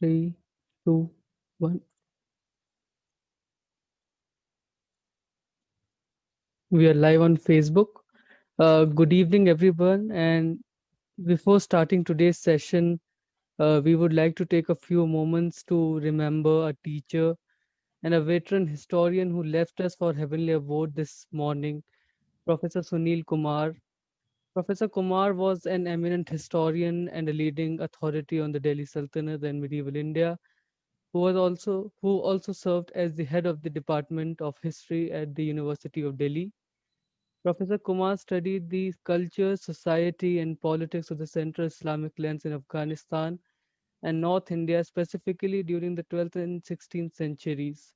Three, two, one. We are live on Facebook. Good evening, everyone. And before starting today's session, we would like to take a few moments to remember a teacher and a veteran historian who left us for heavenly abode this morning, Professor Sunil Kumar. Professor Kumar was an eminent historian and a leading authority on the Delhi Sultanate and medieval India, who also served as the head of the Department of History at the University of Delhi. Professor Kumar studied the culture, society, and politics of the Central Islamic lands in Afghanistan and North India, specifically during the 12th and 16th centuries.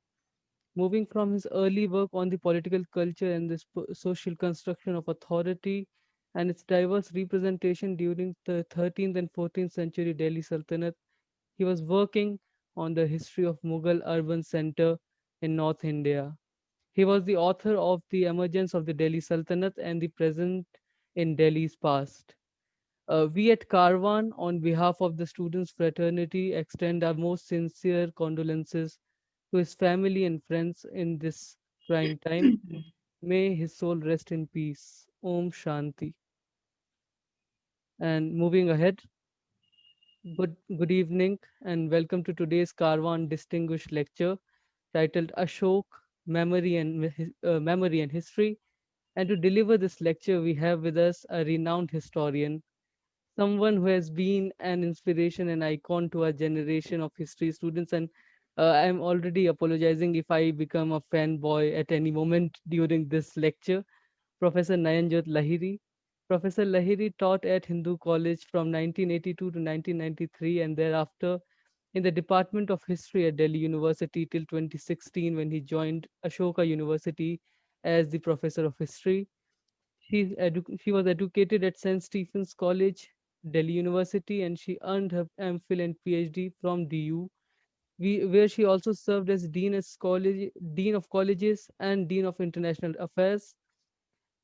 Moving from his early work on the political culture and the social construction of authority and its diverse representation during the 13th and 14th century Delhi Sultanate, he was working on the history of Mughal urban center in North India. He was the author of The Emergence of the Delhi Sultanate and the Present in Delhi's Past. We at Karwan, on behalf of the students' fraternity, extend our most sincere condolences to his family and friends in this trying time. May his soul rest in peace. Om Shanti. And moving ahead, good evening and welcome to today's Karwan Distinguished Lecture titled Ashok, Memory and History. And to deliver this lecture, we have with us a renowned historian, someone who has been an inspiration and icon to our generation of history students. And I'm already apologizing if I become a fanboy at any moment during this lecture. Professor Nayanjot Lahiri. Professor Lahiri taught at Hindu College from 1982 to 1993 and thereafter in the Department of History at Delhi University till 2016 when he joined Ashoka University as the Professor of History. She was educated at St. Stephen's College, Delhi University, and she earned her MPhil and PhD from DU, where she also served as Dean of Colleges and Dean of International Affairs.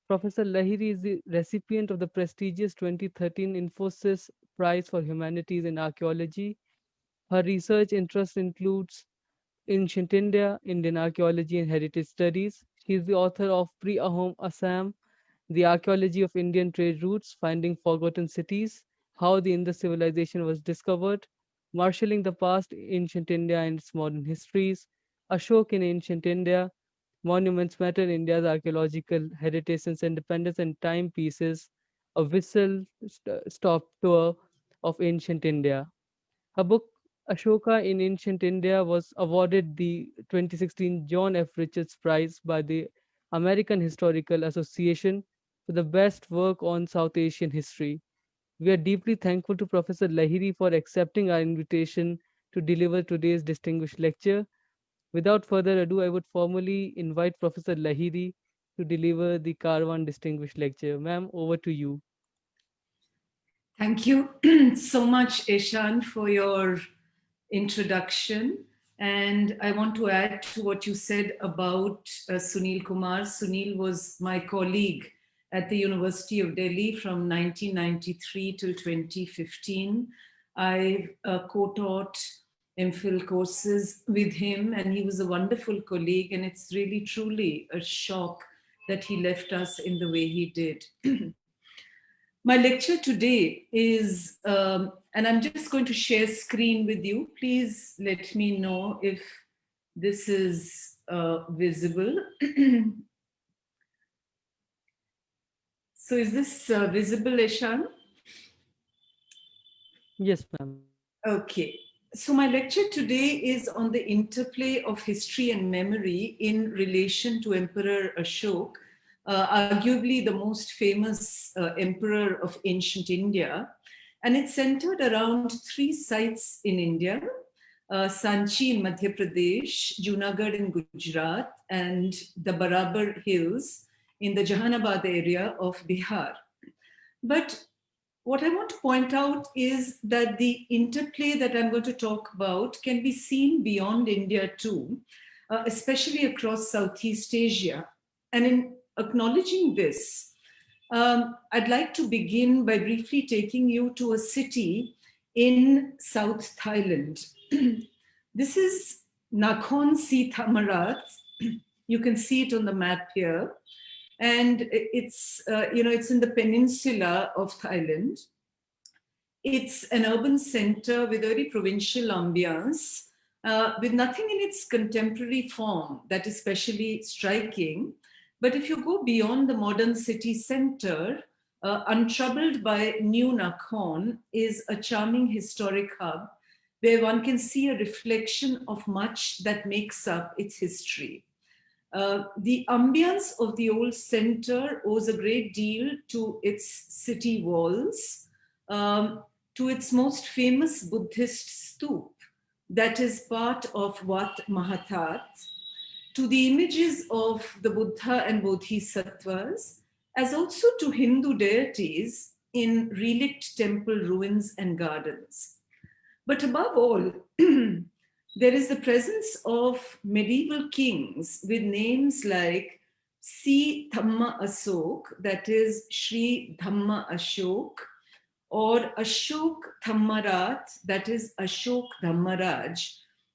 Professor Lahiri is the recipient of the prestigious 2013 Infosys Prize for Humanities and Archaeology. Her research interest includes ancient India, Indian archaeology, and heritage studies. She is the author of Pre-Ahom Assam, The Archaeology of Indian Trade Routes, Finding Forgotten Cities, How the Indus Civilization Was Discovered, Marshalling the Past, Ancient India and its Modern Histories, Ashok in Ancient India, Monuments Matter, India's Archaeological Heritage Since Independence, and Timepieces, a whistle-stop tour of ancient India. Her book Ashoka in Ancient India was awarded the 2016 John F. Richards Prize by the American Historical Association for the best work on South Asian history. We are deeply thankful to Professor Lahiri for accepting our invitation to deliver today's distinguished lecture. Without further ado, I would formally invite Professor Lahiri to deliver the Karwan Distinguished Lecture. Ma'am, over to you. Thank you so much, Ishan, for your introduction. And I want to add to what you said about Sunil Kumar. Sunil was my colleague at the University of Delhi from 1993 till 2015. I co-taught MPhil courses with him, and he was a wonderful colleague. And it's really, truly a shock that he left us in the way he did. My lecture today is, and I'm just going to share screen with you. Please let me know if this is visible. So is this visible, Ishan? Yes, ma'am. Okay. So my lecture today is on the interplay of history and memory in relation to Emperor Ashok, arguably the most famous emperor of ancient India. And it's centered around three sites in India, Sanchi in Madhya Pradesh, Junagadh in Gujarat, and the Barabar Hills in the Jahanabad area of Bihar. But what I want to point out is that the interplay that I'm going to talk about can be seen beyond India too, especially across Southeast Asia. And in acknowledging this, I'd like to begin by briefly taking you to a city in South Thailand. This is Nakhon Si Thammarat. You can see it on the map here. And it's in the peninsula of Thailand. It's an urban center with a very provincial ambiance, with nothing in its contemporary form that is especially striking. But if you go beyond the modern city center, untroubled by New Nakhon is a charming historic hub where one can see a reflection of much that makes up its history. The ambience of the old center owes a great deal to its city walls, to its most famous Buddhist stup, that is part of Wat Mahathat, to the images of the Buddha and Bodhisattvas, as also to Hindu deities in relict temple ruins and gardens. But above all, there is the presence of medieval kings with names like Si Dhamma Asok, that is Sri Dhamma Ashok, or Ashok Dhammarat, that is Ashok Dhammaraj,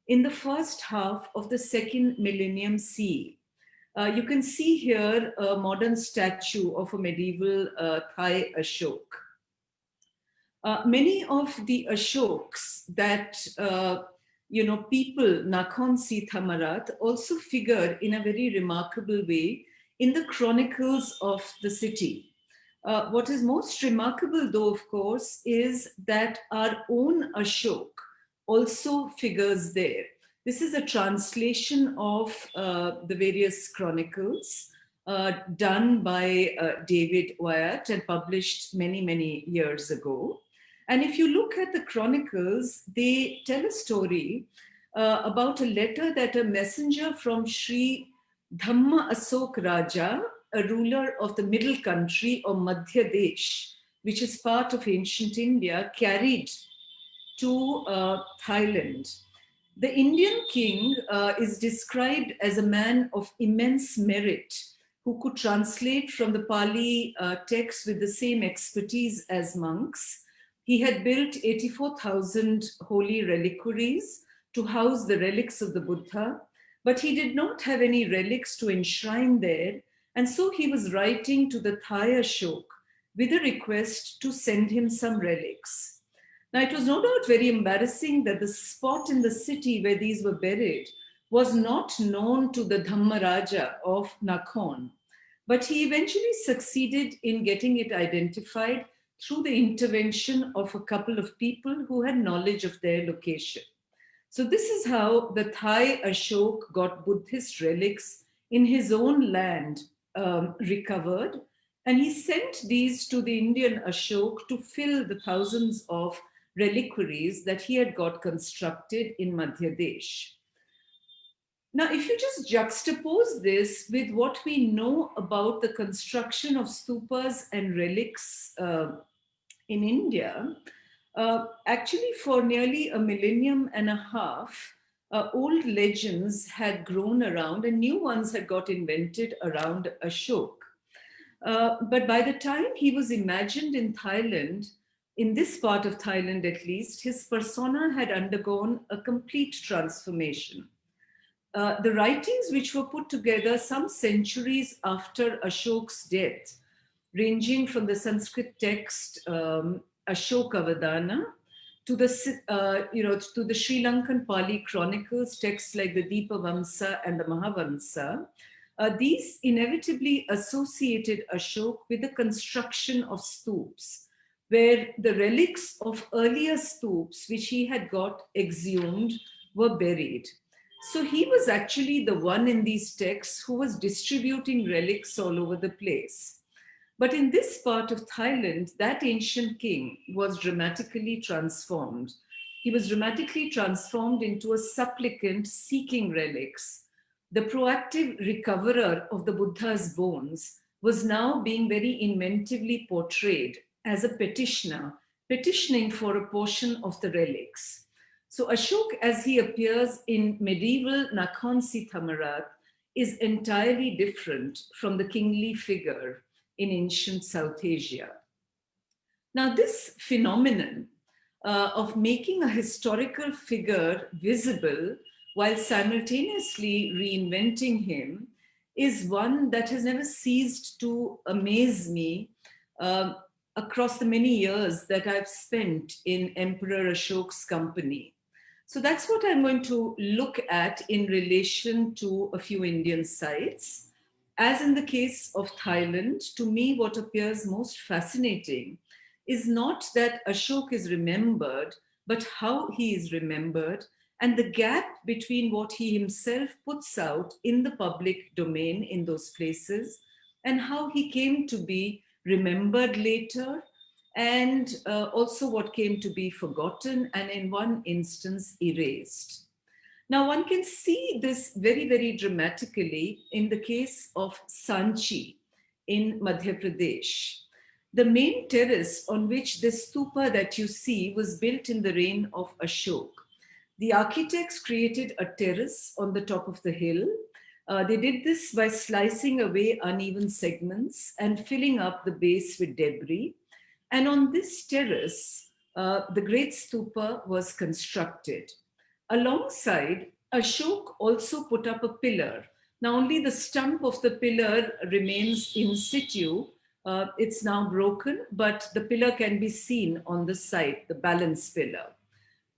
in the first half of the second millennium CE. You can see here a modern statue of a medieval Thai Ashok. Many of the Ashoks that people Nakhon Si Thammarat also figure in a very remarkable way in the chronicles of the city. What is most remarkable, though, of course, is that our own Ashok also figures there. This is a translation of the various chronicles done by David Wyatt and published many, many years ago. And if you look at the chronicles, they tell a story about a letter that a messenger from Sri Dhamma Asok Raja, a ruler of the middle country or Madhya Desh, which is part of ancient India, carried to Thailand. The Indian king is described as a man of immense merit who could translate from the Pali text with the same expertise as monks. He had built 84,000 holy reliquaries to house the relics of the Buddha, but he did not have any relics to enshrine there, and so he was writing to the Thai Ashok with a request to send him some relics. Now, it was no doubt very embarrassing that the spot in the city where these were buried was not known to the Dhammaraja of Nakhon, but he eventually succeeded in getting it identified through the intervention of a couple of people who had knowledge of their location. So this is how the Thai Ashok got Buddhist relics in his own land recovered, and he sent these to the Indian Ashok to fill the thousands of reliquaries that he had got constructed in Madhya Desh. Now, if you just juxtapose this with what we know about the construction of stupas and relics in India, actually for nearly a millennium and a half, old legends had grown around and new ones had got invented around Ashok. But by the time he was imagined in Thailand, in this part of Thailand at least, his persona had undergone a complete transformation. The writings which were put together some centuries after Ashok's death, ranging from the Sanskrit text Ashokavadana to the to the Sri Lankan Pali chronicles, texts like the Deepavamsa and the Mahavamsa, these inevitably associated Ashok with the construction of stups, where the relics of earlier stups which he had got exhumed were buried. So he was actually the one in these texts who was distributing relics all over the place. But in this part of Thailand, that ancient king was dramatically transformed. He was dramatically transformed into a supplicant seeking relics. The proactive recoverer of the Buddha's bones was now being very inventively portrayed as a petitioner, petitioning for a portion of the relics. So Ashok, as he appears in medieval Nakhon Si Thammarat, is entirely different from the kingly figure in ancient South Asia. Now, this phenomenon of making a historical figure visible while simultaneously reinventing him is one that has never ceased to amaze me uh, across the many years that I've spent in Emperor Ashok's company. So that's what I'm going to look at in relation to a few Indian sites. As in the case of Thailand, to me, what appears most fascinating is not that Ashok is remembered, but how he is remembered and the gap between what he himself puts out in the public domain in those places and how he came to be remembered later, and also what came to be forgotten and in one instance erased. Now, one can see this very, very dramatically in the case of Sanchi in Madhya Pradesh. The main terrace on which this stupa that you see was built in the reign of Ashok. The architects created a terrace on the top of the hill. They did this by slicing away uneven segments and filling up the base with debris. And on this terrace, the great stupa was constructed. Alongside, Ashok also put up a pillar. Now, only the stump of the pillar remains in situ. It's now broken, but the pillar can be seen on the site, the balance pillar.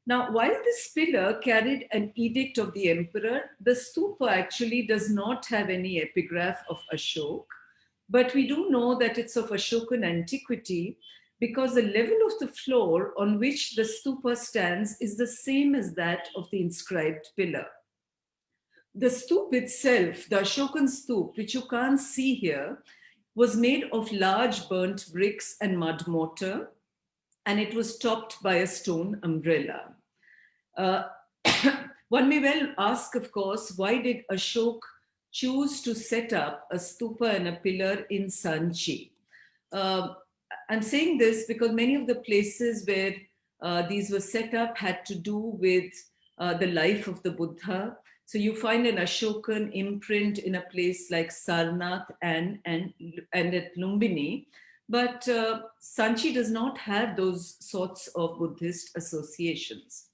Now, while this pillar carried an edict of the emperor, the stupa actually does not have any epigraph of Ashok, but we do know that it's of Ashokan antiquity because the level of the floor on which the stupa stands is the same as that of the inscribed pillar. The stup itself, the Ashokan stup, which you can't see here, was made of large burnt bricks and mud mortar, and it was topped by a stone umbrella. Uh, one may well ask, of course, why did Ashok choose to set up a stupa and a pillar in Sanchi? Uh, I'm saying this because many of the places where these were set up had to do with the life of the Buddha. So you find an Ashokan imprint in a place like Sarnath and at Lumbini. But Sanchi does not have those sorts of Buddhist associations.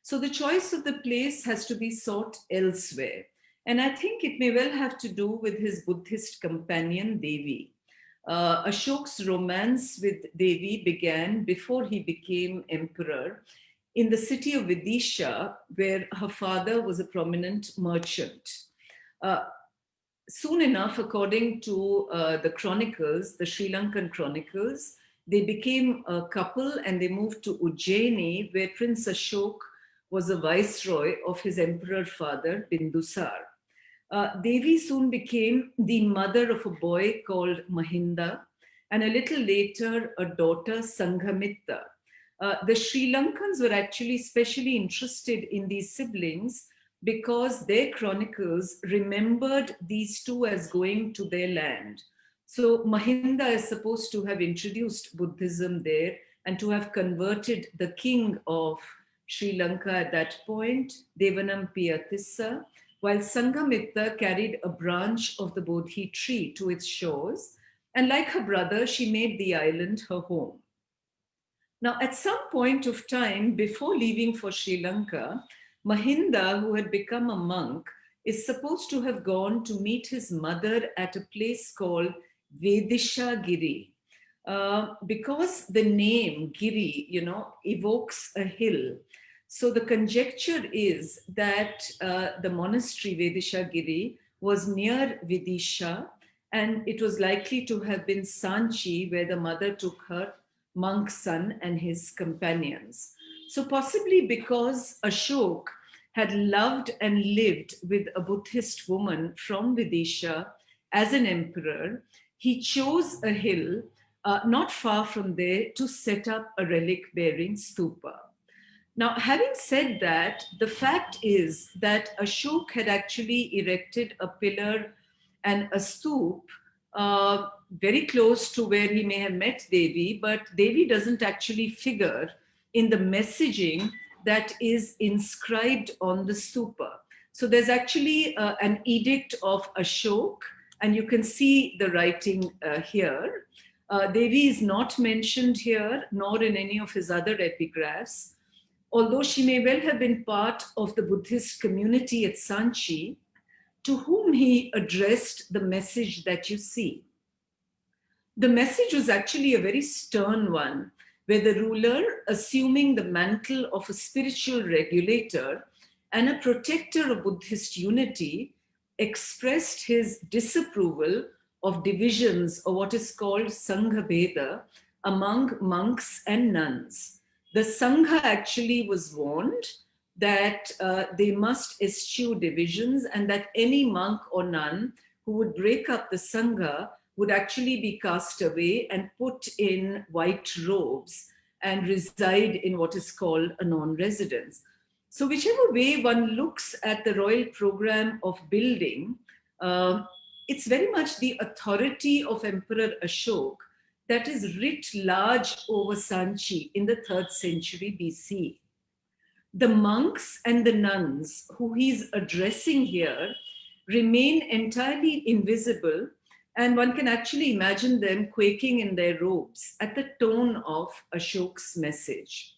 So the choice of the place has to be sought elsewhere. And I think it may well have to do with his Buddhist companion, Devi. Ashok's romance with Devi began before he became emperor in the city of Vidisha, where her father was a prominent merchant. Uh, Soon enough, according to the Chronicles, the Sri Lankan Chronicles, they became a couple and they moved to Ujjaini, where Prince Ashok was a viceroy of his emperor father, Bindusar. Devi soon became the mother of a boy called Mahinda, and a little later, a daughter, Sanghamitta. The Sri Lankans were actually specially interested in these siblings because their chronicles remembered these two as going to their land. So Mahinda is supposed to have introduced Buddhism there and to have converted the king of Sri Lanka at that point, Devanam Piyatissa, while Sanghamitta carried a branch of the Bodhi tree to its shores. And like her brother, she made the island her home. Now, at some point of time before leaving for Sri Lanka, Mahinda, who had become a monk, is supposed to have gone to meet his mother at a place called Vedisha Giri. Because the name Giri, evokes a hill. So the conjecture is that the monastery Vedisha Giri was near Vidisha, and it was likely to have been Sanchi, where the mother took her monk son and his companions. So possibly because Ashok had loved and lived with a Buddhist woman from Vidisha as an emperor, he chose a hill not far from there to set up a relic-bearing stupa. Now, having said that, the fact is that Ashok had actually erected a pillar and a stoop very close to where he may have met Devi, but Devi doesn't actually figure in the messaging that is inscribed on the stupa. So there's actually an edict of Ashok, and you can see the writing here. Devi is not mentioned here, nor in any of his other epigraphs, although she may well have been part of the Buddhist community at Sanchi, to whom he addressed the message that you see. The message was actually a very stern one, where the ruler, assuming the mantle of a spiritual regulator and a protector of Buddhist unity, expressed his disapproval of divisions or what is called Sangha Bheda among monks and nuns. The Sangha actually was warned that they must eschew divisions and that any monk or nun who would break up the Sangha would actually be cast away and put in white robes and reside in what is called a non-residence. So whichever way one looks at the royal program of building, it's very much the authority of Emperor Ashok that is writ large over Sanchi in the 3rd century BC. The monks and the nuns who he's addressing here remain entirely invisible, and one can actually imagine them quaking in their robes at the tone of Ashok's message.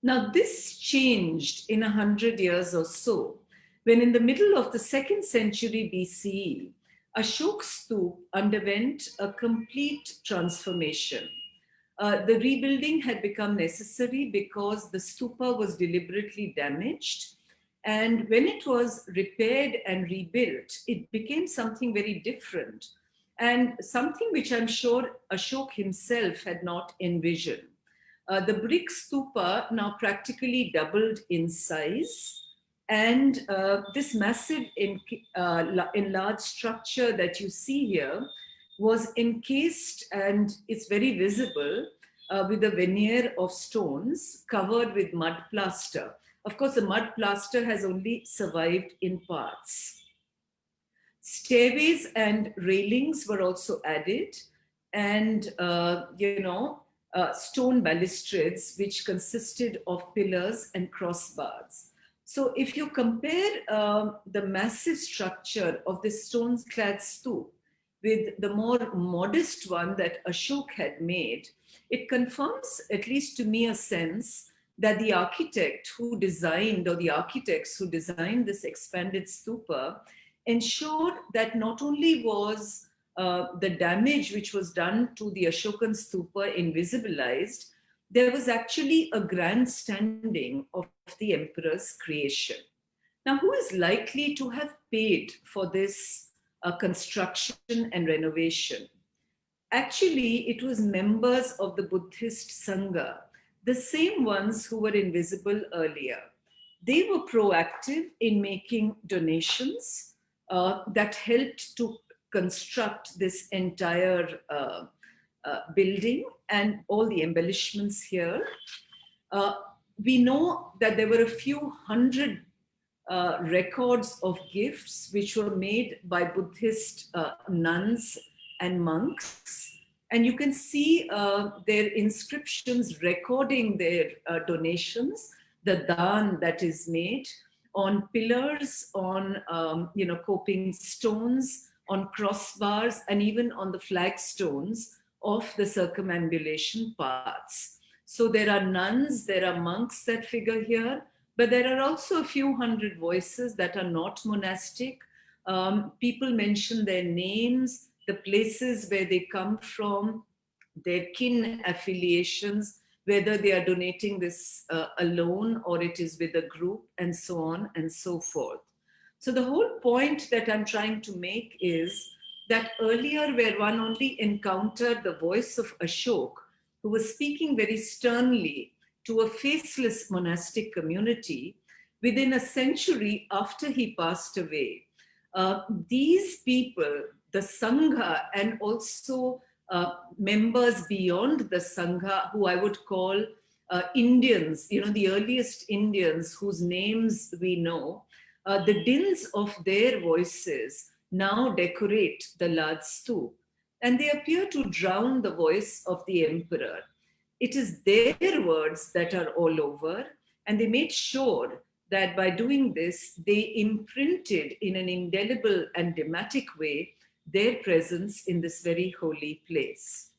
Now, this changed in 100 years or so, when in the middle of the 2nd century BCE, Ashok's stupa underwent a complete transformation. The rebuilding had become necessary because the stupa was deliberately damaged. And when it was repaired and rebuilt, it became something very different and something which I'm sure Ashok himself had not envisioned. The Brick Stupa now practically doubled in size. And this massive enlarged structure that you see here was encased, and it's very visible, with a veneer of stones covered with mud plaster. Of course, the mud plaster has only survived in parts. Stairways and railings were also added, and stone balustrades, which consisted of pillars and crossbars. So if you compare the massive structure of this stone-clad stupa with the more modest one that Ashok had made, it confirms, at least to me, a sense that the architect who designed, or the architects who designed this expanded stupa, ensured that not only was the damage which was done to the Ashokan stupa invisibilized, there was actually a grandstanding of the emperor's creation. Now, who is likely to have paid for this construction and renovation? Actually, it was members of the Buddhist Sangha, the same ones who were invisible earlier. They were proactive in making donations that helped to construct this entire building and all the embellishments here. We know that there were a few hundred records of gifts which were made by Buddhist nuns and monks. And you can see their inscriptions recording their donations, the dhan that is made on pillars, on coping stones, on crossbars, and even on the flagstones of the circumambulation paths. So there are nuns, there are monks that figure here, but there are also a few hundred voices that are not monastic. People mention their names, the places where they come from, their kin affiliations, whether they are donating this alone or it is with a group, and so on and so forth. So the whole point that I'm trying to make is that earlier, where one only encountered the voice of Ashok, who was speaking very sternly to a faceless monastic community, within a century after he passed away, these people, the Sangha, and also members beyond the Sangha, who I would call Indians, the earliest Indians whose names we know, the dins of their voices now decorate the large stupa, and they appear to drown the voice of the emperor. It is their words that are all over, and they made sure that by doing this, they imprinted in an indelible and dramatic way their presence in this very holy place.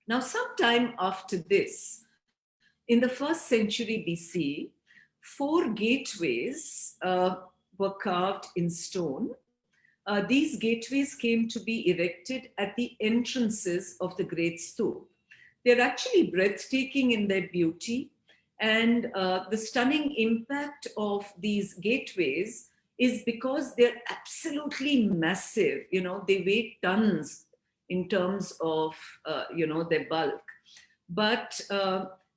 Now, sometime after this, in the 1st century BC, 4 gateways were carved in stone. These gateways came to be erected at the entrances of the Great Stupa. They're actually breathtaking in their beauty, and the stunning impact of these gateways is because they're absolutely massive. They weigh tons in terms of, their bulk. But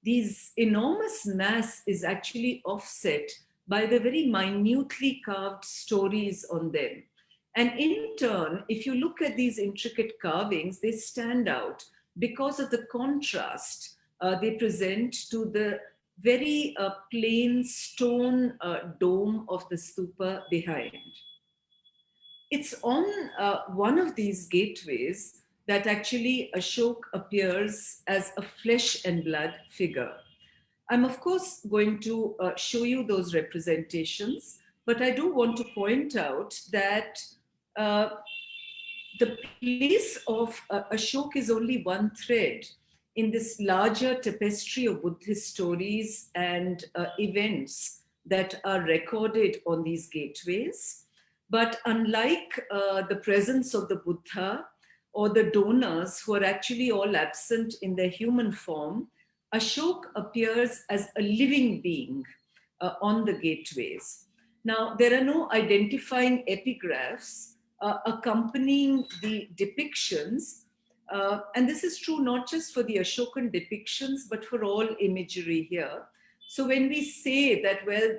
these enormous mass is actually offset by the very minutely carved stories on them. And in turn, if you look at these intricate carvings, they stand out because of the contrast they present to the very plain stone dome of the stupa behind. It's on one of these gateways that actually Ashok appears as a flesh and blood figure. I'm, of course, going to show you those representations, but I do want to point out that uh, the place of Ashok is only one thread in this larger tapestry of Buddhist stories and events that are recorded on these gateways. But unlike the presence of the Buddha or the donors who are actually all absent in their human form, Ashok appears as a living being on the gateways. Now, there are no identifying epigraphs accompanying the depictions. And this is true not just for the Ashokan depictions, but for all imagery here. So when we say that, well,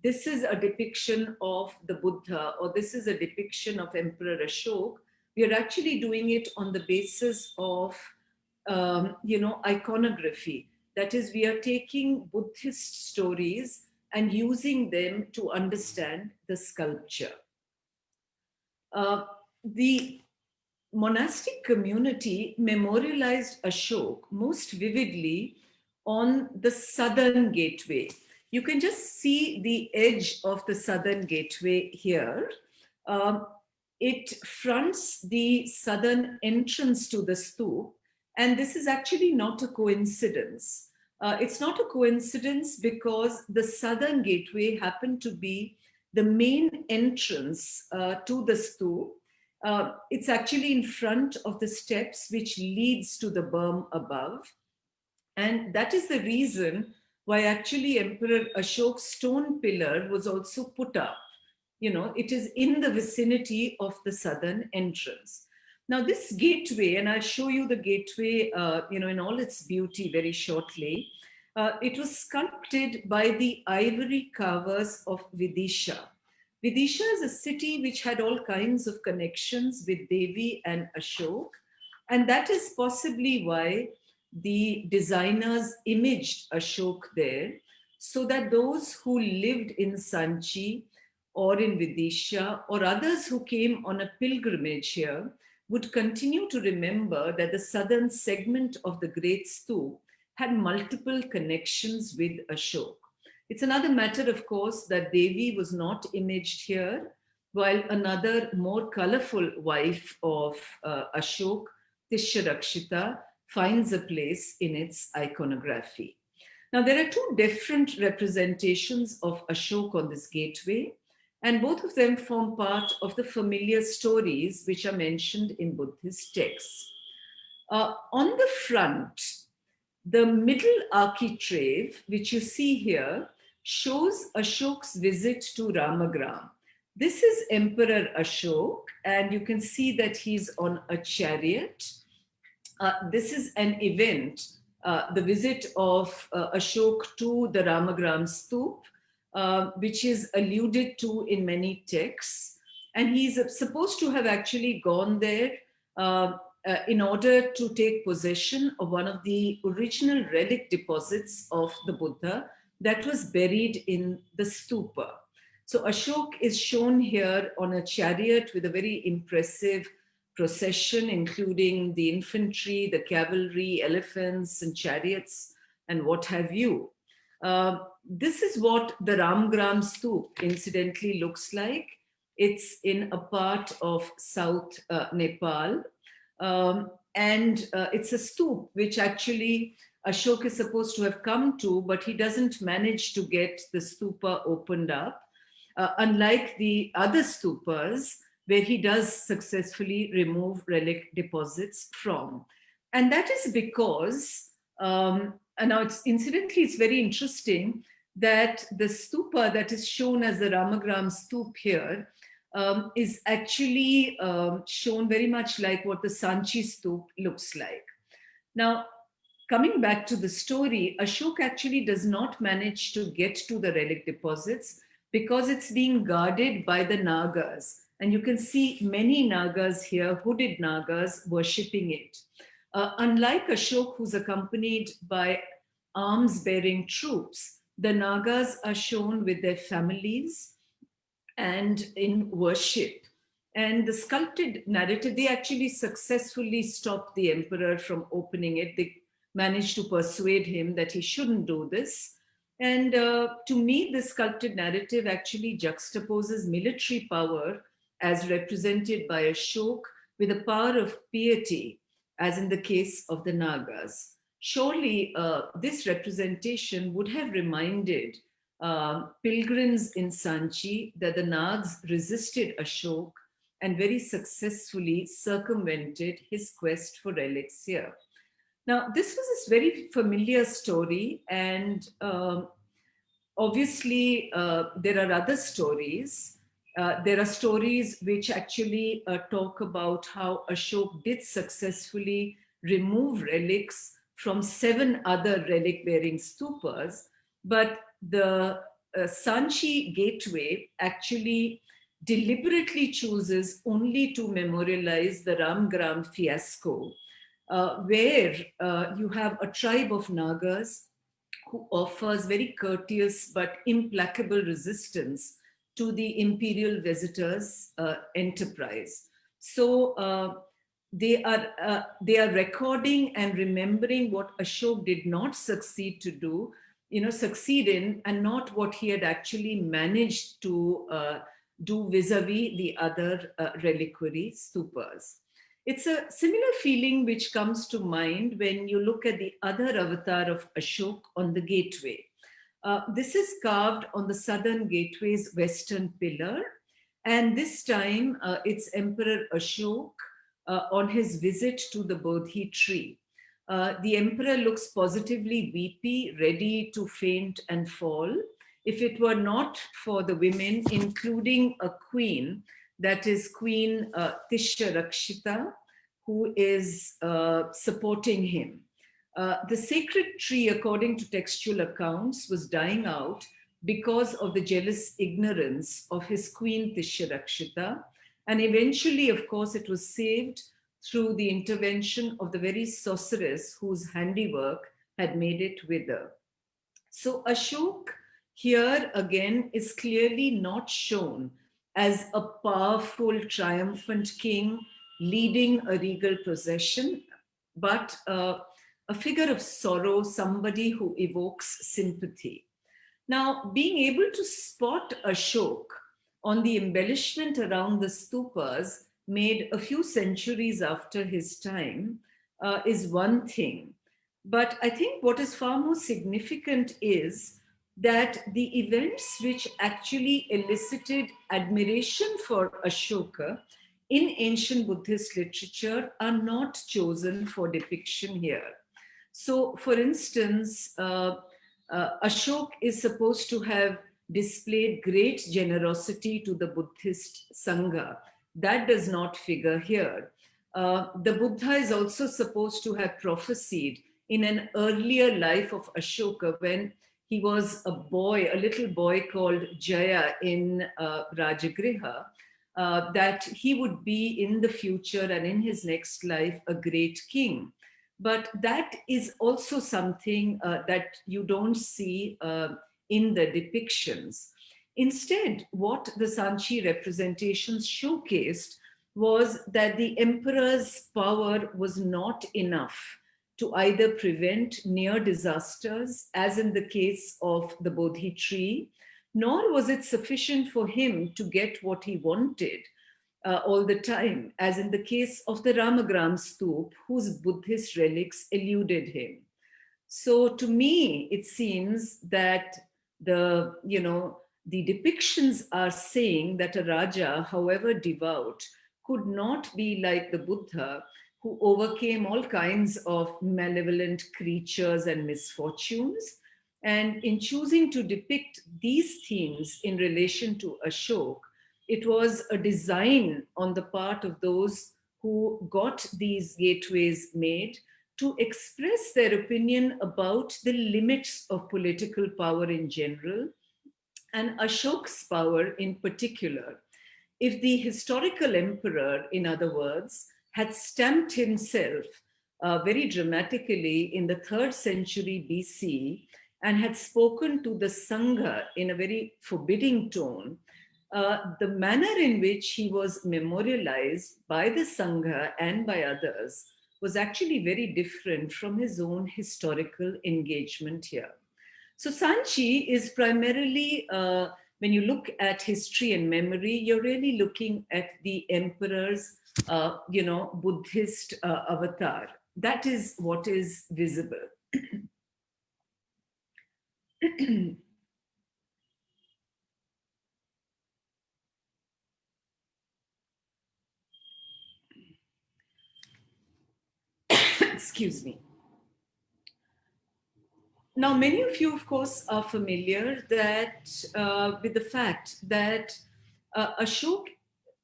this is a depiction of the Buddha, or this is a depiction of Emperor Ashok, we are actually doing it on the basis of, iconography. That is, we are taking Buddhist stories and using them to understand the sculpture. The monastic community memorialized Ashok most vividly on the southern gateway. You can just see the edge of the southern gateway here. It fronts the southern entrance to the stupa, and this is actually not a coincidence. It's not a coincidence because the southern gateway happened to be the main entrance to the stupa. It's actually in front of the steps which leads to the berm above. And that is the reason why actually Emperor Ashok's stone pillar was also put up. It is in the vicinity of the southern entrance. Now this gateway, and I'll show you the gateway, in all its beauty very shortly. It was sculpted by the ivory carvers of Vidisha. Vidisha is a city which had all kinds of connections with Devi and Ashok. And that is possibly why the designers imaged Ashok there, so that those who lived in Sanchi or in Vidisha or others who came on a pilgrimage here would continue to remember that the southern segment of the Great Stupa had multiple connections with Ashok. It's another matter, of course, that Devi was not imaged here, while another more colorful wife of Ashok, Tishyarakshita, finds a place in its iconography. Now, there are two different representations of Ashok on this gateway, and both of them form part of the familiar stories which are mentioned in Buddhist texts. On the front, the middle architrave, which you see here, shows Ashok's visit to Ramagram. This is Emperor Ashok, and you can see that he's on a chariot. This is an event, the visit of Ashok to the Ramagram Stupa, which is alluded to in many texts. And he's supposed to have actually gone there in order to take possession of one of the original relic deposits of the Buddha that was buried in the stupa. So Ashok is shown here on a chariot with a very impressive procession, including the infantry, the cavalry, elephants and chariots, and what have you. This is what the Ramgram Stupa incidentally looks like. It's in a part of South Nepal. And it's a stoop which actually Ashok is supposed to have come to, but he doesn't manage to get the stupa opened up, unlike the other stupas, where he does successfully remove relic deposits from. And that is because, and now incidentally, it's very interesting that the stupa that is shown as the Ramagram stoop here is actually shown very much like what the Sanchi stoop looks like. Now, coming back to the story, Ashok actually does not manage to get to the relic deposits because it's being guarded by the Nagas. And you can see many Nagas here, hooded Nagas, worshipping it. Unlike Ashok, who's accompanied by arms bearing troops, the Nagas are shown with their families and in worship. And the sculpted narrative, they actually successfully stopped the emperor from opening it. They managed to persuade him that he shouldn't do this. And to me, the sculpted narrative actually juxtaposes military power as represented by Ashok with a power of piety, as in the case of the Nagas. Surely, this representation would have reminded pilgrims in Sanchi that the Nags resisted Ashok and very successfully circumvented his quest for relics here. Now, this was a very familiar story, and obviously, there are other stories. There are stories which actually talk about how Ashok did successfully remove relics from 7 other relic bearing stupas, but the Sanchi gateway actually deliberately chooses only to memorialize the Ramgram fiasco, where you have a tribe of Nagas who offers very courteous but implacable resistance to the imperial visitors' enterprise. So they are recording and remembering what Ashok did not succeed to do, succeed in, and not what he had actually managed to do vis-a-vis the other reliquary stupas. It's a similar feeling which comes to mind when you look at the other avatar of Ashok on the gateway. This is carved on the southern gateway's western pillar, and this time it's Emperor Ashok on his visit to the Bodhi tree. The emperor looks positively weepy, ready to faint and fall. If it were not for the women, including a queen, that is Queen Tishya who is supporting him. The sacred tree, according to textual accounts, was dying out because of the jealous ignorance of his queen Tishya. And eventually, of course, it was saved through the intervention of the very sorceress whose handiwork had made it wither. So Ashok here again is clearly not shown as a powerful, triumphant king leading a regal procession, but a figure of sorrow, somebody who evokes sympathy. Now, being able to spot Ashok on the embellishment around the stupas made a few centuries after his time is one thing. But I think what is far more significant is that the events which actually elicited admiration for Ashoka in ancient Buddhist literature are not chosen for depiction here. So, for instance, Ashok is supposed to have displayed great generosity to the Buddhist Sangha. That does not figure here. The Buddha is also supposed to have prophesied in an earlier life of Ashoka when he was a boy, a little boy called Jaya in Rajagriha, that he would be in the future and in his next life a great king. But that is also something that you don't see in the depictions. Instead, what the Sanchi representations showcased was that the emperor's power was not enough to either prevent near disasters, as in the case of the Bodhi tree, nor was it sufficient for him to get what he wanted all the time, as in the case of the Ramagram Stoop, whose Buddhist relics eluded him. So to me, it seems that the depictions are saying that a Raja, however devout, could not be like the Buddha, who overcame all kinds of malevolent creatures and misfortunes. And in choosing to depict these themes in relation to Ashok, it was a design on the part of those who got these gateways made to express their opinion about the limits of political power in general and Ashok's power in particular. If the historical emperor, in other words, had stamped himself very dramatically in the 3rd century BC and had spoken to the Sangha in a very forbidding tone, the manner in which he was memorialized by the Sangha and by others was actually very different from his own historical engagement here. So Sanchi is primarily, when you look at history and memory, you're really looking at the emperor's, Buddhist avatar. That is what is visible. Excuse me. Now, many of you, of course, are familiar with the fact that Ashok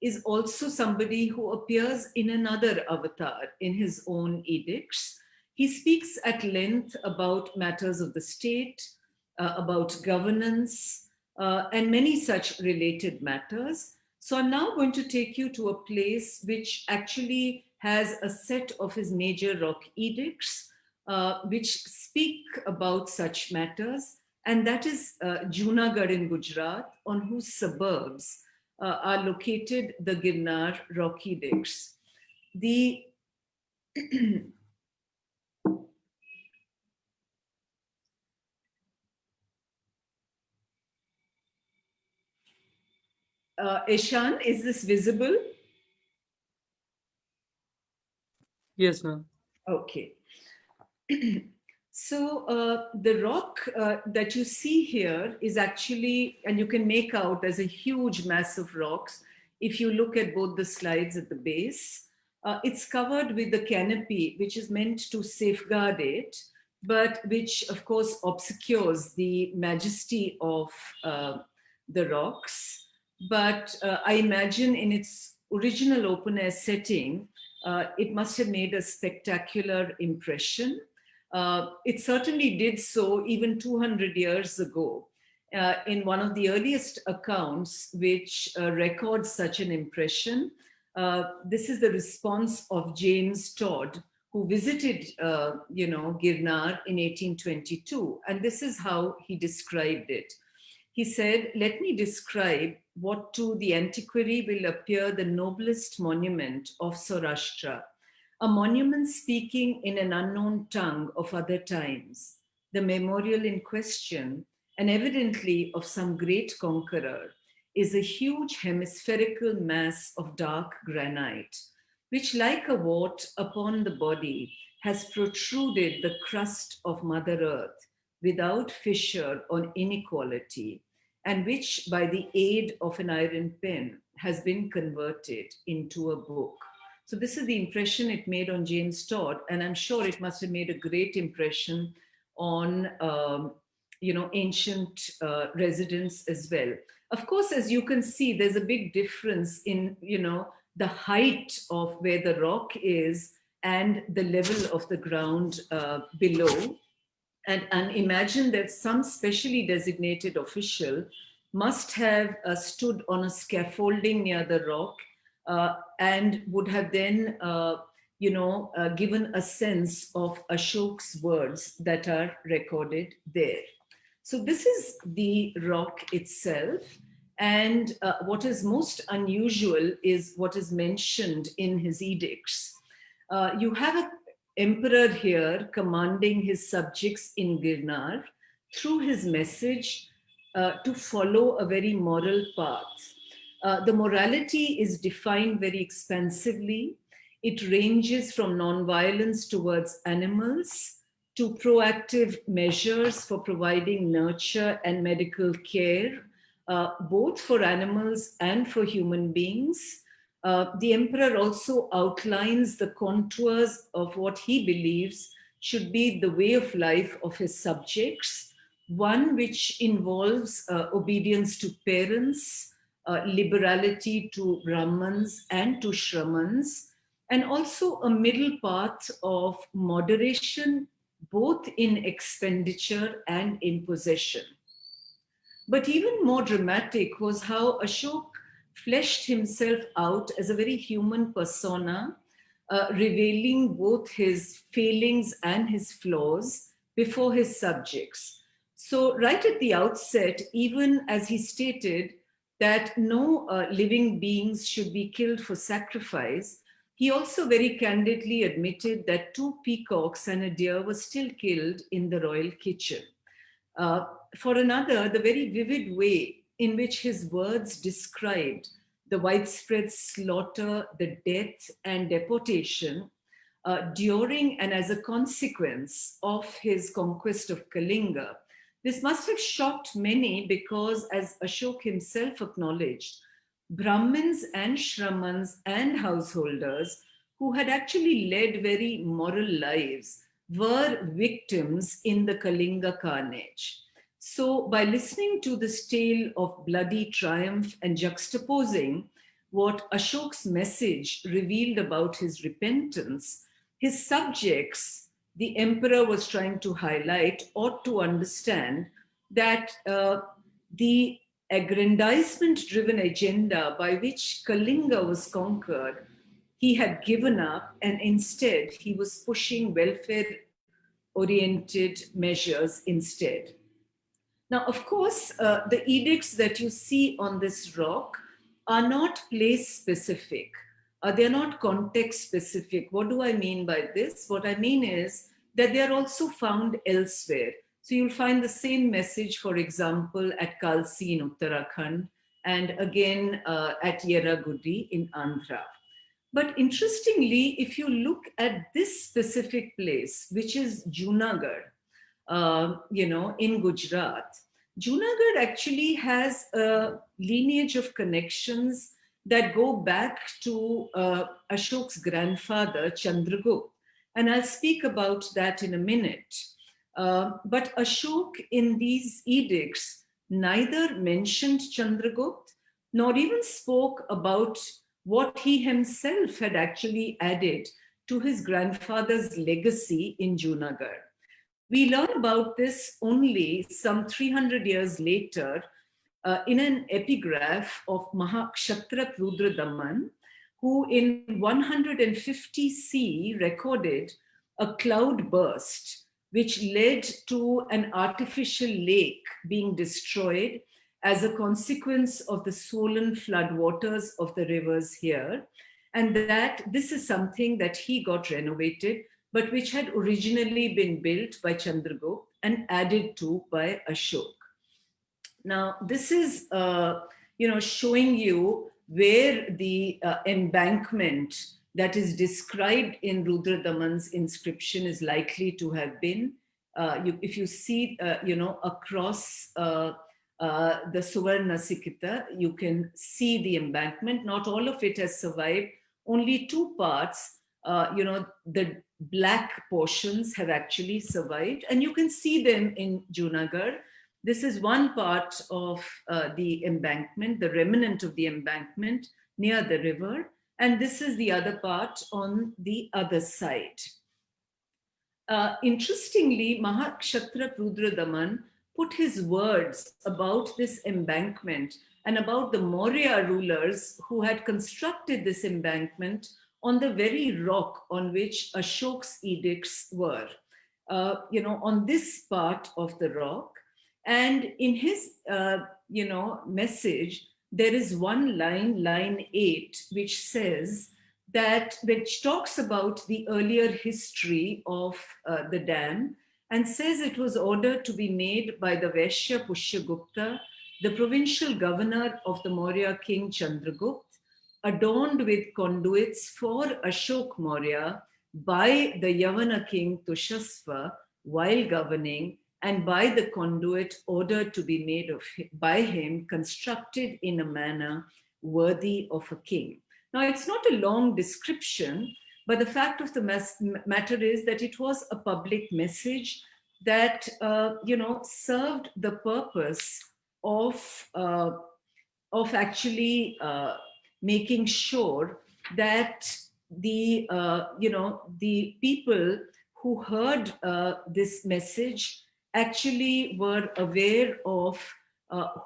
is also somebody who appears in another avatar in his own edicts. He speaks at length about matters of the state, about governance, and many such related matters. So I'm now going to take you to a place which actually has a set of his major rock edicts, which speak about such matters, and that is Junagadh in Gujarat, on whose suburbs are located the Girnar rock edicts. The Eshan, is this visible? Yes, ma'am. Okay. So the rock that you see here is actually, and you can make out there's a huge mass of rocks. If you look at both the slides at the base, it's covered with the canopy, which is meant to safeguard it, but which of course obscures the majesty of the rocks. But I imagine in its original open air setting, it must have made a spectacular impression. It certainly did so even 200 years ago. In one of the earliest accounts which records such an impression, this is the response of James Todd, who visited, Girnar in 1822, and this is how he described it. He said, "Let me describe what to the antiquary will appear the noblest monument of Saurashtra, a monument speaking in an unknown tongue of other times. The memorial in question, and evidently of some great conqueror, is a huge hemispherical mass of dark granite, which, like a wart upon the body, has protruded the crust of Mother Earth without fissure or inequality, and which, by the aid of an iron pen, has been converted into a book." So this is the impression it made on James Todd, and I'm sure it must have made a great impression on ancient residents as well. Of course, as you can see, there's a big difference in the height of where the rock is and the level of the ground below. And imagine that some specially designated official must have stood on a scaffolding near the rock and would have then, given a sense of Ashok's words that are recorded there. So this is the rock itself. And what is most unusual is what is mentioned in his edicts. You have an emperor here commanding his subjects in Girnar. Through his message, to follow a very moral path. The morality is defined very expansively. It ranges from non-violence towards animals to proactive measures for providing nurture and medical care, both for animals and for human beings. The emperor also outlines the contours of what he believes should be the way of life of his subjects, one which involves obedience to parents, liberality to Brahmins and to Shramans, and also a middle path of moderation both in expenditure and in possession. But even more dramatic was how Ashok fleshed himself out as a very human persona, revealing both his failings and his flaws before his subjects. So, right at the outset, even as he stated that no living beings should be killed for sacrifice, he also very candidly admitted that 2 peacocks and a deer were still killed in the royal kitchen. Uh, for another, the very vivid way in which his words described the widespread slaughter, the death, and deportation during and as a consequence of his conquest of Kalinga. This must have shocked many because, as Ashok himself acknowledged, Brahmins and Shramans and householders who had actually led very moral lives were victims in the Kalinga carnage. So, by listening to this tale of bloody triumph and juxtaposing what Ashok's message revealed about his repentance, his subjects, the emperor was trying to highlight, ought to understand that the aggrandizement driven agenda by which Kalinga was conquered, he had given up, and instead he was pushing welfare oriented measures instead. Now, of course, the edicts that you see on this rock are not place specific. They're not context specific. What do I mean by this? What I mean is that they are also found elsewhere. So you'll find the same message, for example, at Kalsi in Uttarakhand, and again at Yerraguddi in Andhra. But interestingly, if you look at this specific place, which is Junagadh, in Gujarat, Junagadh actually has a lineage of connections that go back to Ashok's grandfather, Chandragupta. And I'll speak about that in a minute. But Ashok in these edicts neither mentioned Chandragupta nor even spoke about what he himself had actually added to his grandfather's legacy in Junagadh. We learn about this only some 300 years later in an epigraph of Mahakshatra Rudra Daman, who in 150 C recorded a cloud burst which led to an artificial lake being destroyed as a consequence of the swollen floodwaters of the rivers here. And that this is something that he got renovated, but which had originally been built by Chandragupta and added to by Ashok. Now, this is, showing you where the embankment that is described in Rudra Daman's inscription is likely to have been. If you see, across the Suvarna Sikita, you can see the embankment. Not all of it has survived. Only 2 parts, the black portions have actually survived, and you can see them in Junagadh. This is one part of the embankment, the remnant of the embankment near the river, and this is the other part on the other side. Interestingly, Mahakshatra Rudra Daman put his words about this embankment and about the Maurya rulers who had constructed this embankment on the very rock on which Ashok's edicts were, on this part of the rock. And in his, message, there is one line, line 8, which says that, which talks about the earlier history of the dam. and says it was ordered to be made by the Vaishya Pushyagupta, the provincial governor of the Maurya king Chandragupta, adorned with conduits for Ashok Maurya by the Yavana king Tushasva while governing, and by the conduit ordered to be made by him, constructed in a manner worthy of a king. Now, it's not a long description, but the fact of the matter is that it was a public message that served the purpose of actually making sure that the people who heard this message actually were aware of